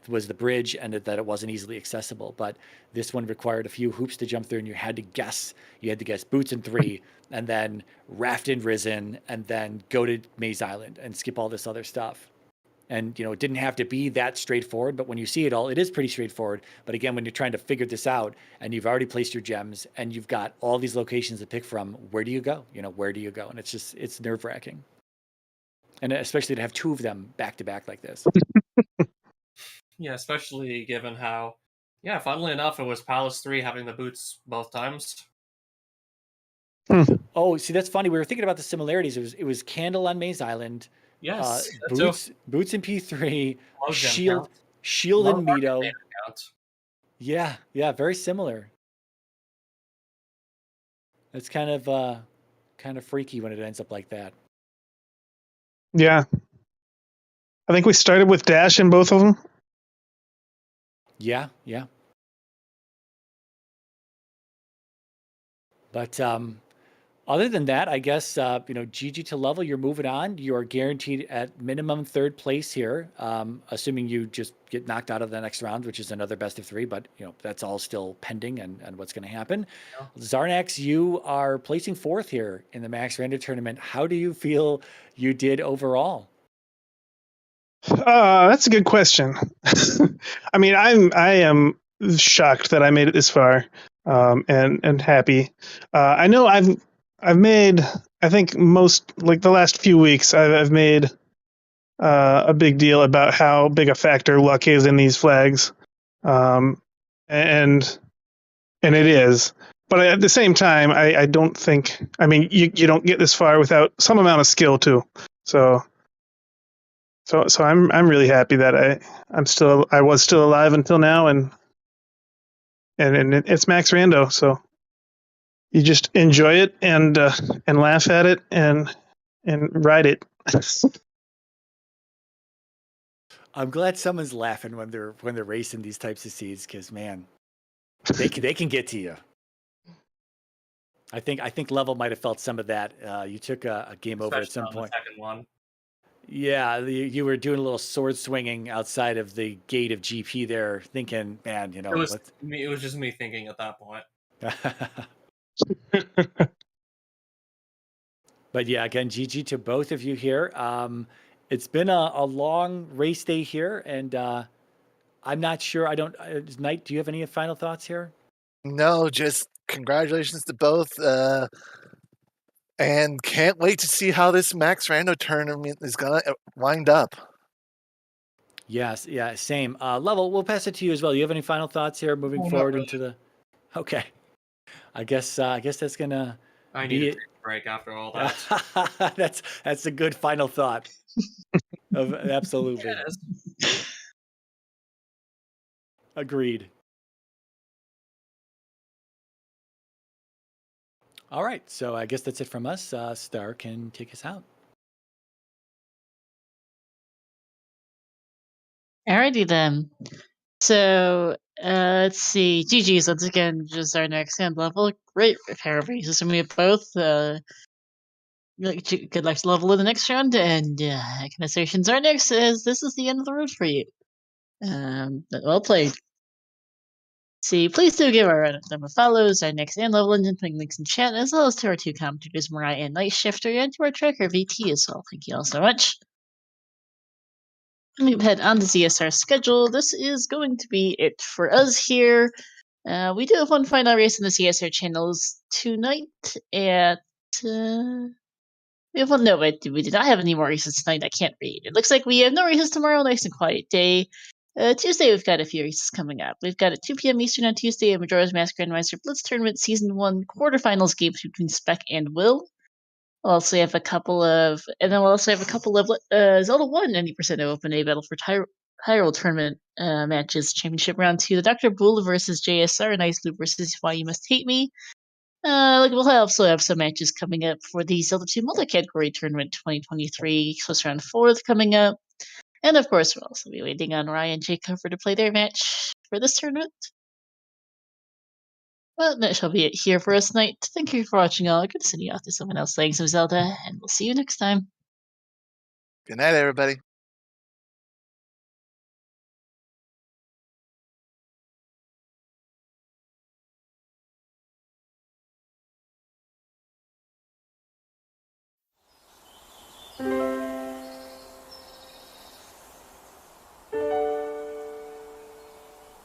was the bridge and that it wasn't easily accessible. But this one required a few hoops to jump through, and you had to guess. You had to guess boots in 3, and then raft in Risen, and then go to Maze Island and skip all this other stuff. And, it didn't have to be that straightforward, but when you see it all, it is pretty straightforward. But again, when you're trying to figure this out and you've already placed your gems and you've got all these locations to pick from, where do you go? Where do you go? And it's nerve wracking. And especially to have 2 of them back to back like this. Yeah, especially given how, funnily enough, it was Palace 3 having the boots both times. Oh, see, that's funny. We were thinking about the similarities. It was Candle on Maze Island. Yes, boots in P3, shield in Mito. Yeah, very similar. It's kind of freaky when it ends up like that. Yeah, I think we started with dash in both of them. Yeah. But other than that, I guess, GG to Level, you're moving on. You are guaranteed at minimum 3rd place here, assuming you just get knocked out of the next round, which is another best of 3, but, that's all still pending and what's going to happen. Yeah. Xarnax, you are placing 4th here in the Max Rando tournament. How do you feel you did overall? That's a good question. I mean, I am shocked that I made it this far, and happy. I know I've made, I think most, like the last few weeks, I've made a big deal about how big a factor luck is in these flags, and it is. But at the same time, I don't think. I mean, you don't get this far without some amount of skill too. So I'm really happy that I was still alive until now, and it's Max Rando, so you just enjoy it and laugh at it and ride it. I'm glad someone's laughing when they're racing these types of seeds, because man, they can get to you. I think Level might have felt some of that. You took a game over at some point. The second one. Yeah, you were doing a little sword swinging outside of the gate of GP there, thinking, man, it was me. It was just me thinking at that point. But yeah, again, GG to both of you here. It's been a long race day here, and I'm not sure. Knight, do you have any final thoughts here? No, just congratulations to both. And can't wait to see how this Max Rando tournament is going to wind up. Yes, yeah, same. Level, we'll pass it to you as well. You have any final thoughts here moving forward into the... Okay. I guess that's going to... I need a break after all that. That's a good final thought. Absolutely. Yes. Agreed. All right, so I guess that's it from us. Star can take us out. Alrighty then. So let's see. GG's once again, just our next hand level. Great pair of races from you both. Good luck to Level in the next round, and congratulations Xarnax, as this is the end of the road for you. Well played. See, please do give our number follows, our next and level engine, putting links in chat, as well as to our two commentators, Mariah and Night Shifter, and to our tracker VT as well. Thank you all so much. Let me head on the ZSR schedule. This is going to be it for us here. We do have one final race in the CSR channels tonight at. We have one. No, we did not have any more races tonight. I can't read. It looks like we have no races tomorrow. Nice and quiet day. Tuesday, we've got a few races coming up. We've got at 2 p.m. Eastern on Tuesday, a Majora's Mask Randomizer Blitz Tournament Season 1 quarterfinals games between Spec and Will. We'll also have a couple of, Zelda 1 90% open A Battle for Hyrule Tournament matches. Championship Round 2, the Dr. Bull versus JSR, Nice Loop versus Why You Must Hate Me. We'll also have some matches coming up for the Zelda 2 multi-category tournament 2023, close round 4th coming up. And of course, we'll also be waiting on Ryan and Jay Cover to play their match for this tournament. Well, that shall be it here for us tonight. Thank you for watching all. Good to see you out to someone else playing some Zelda, and we'll see you next time. Good night, everybody.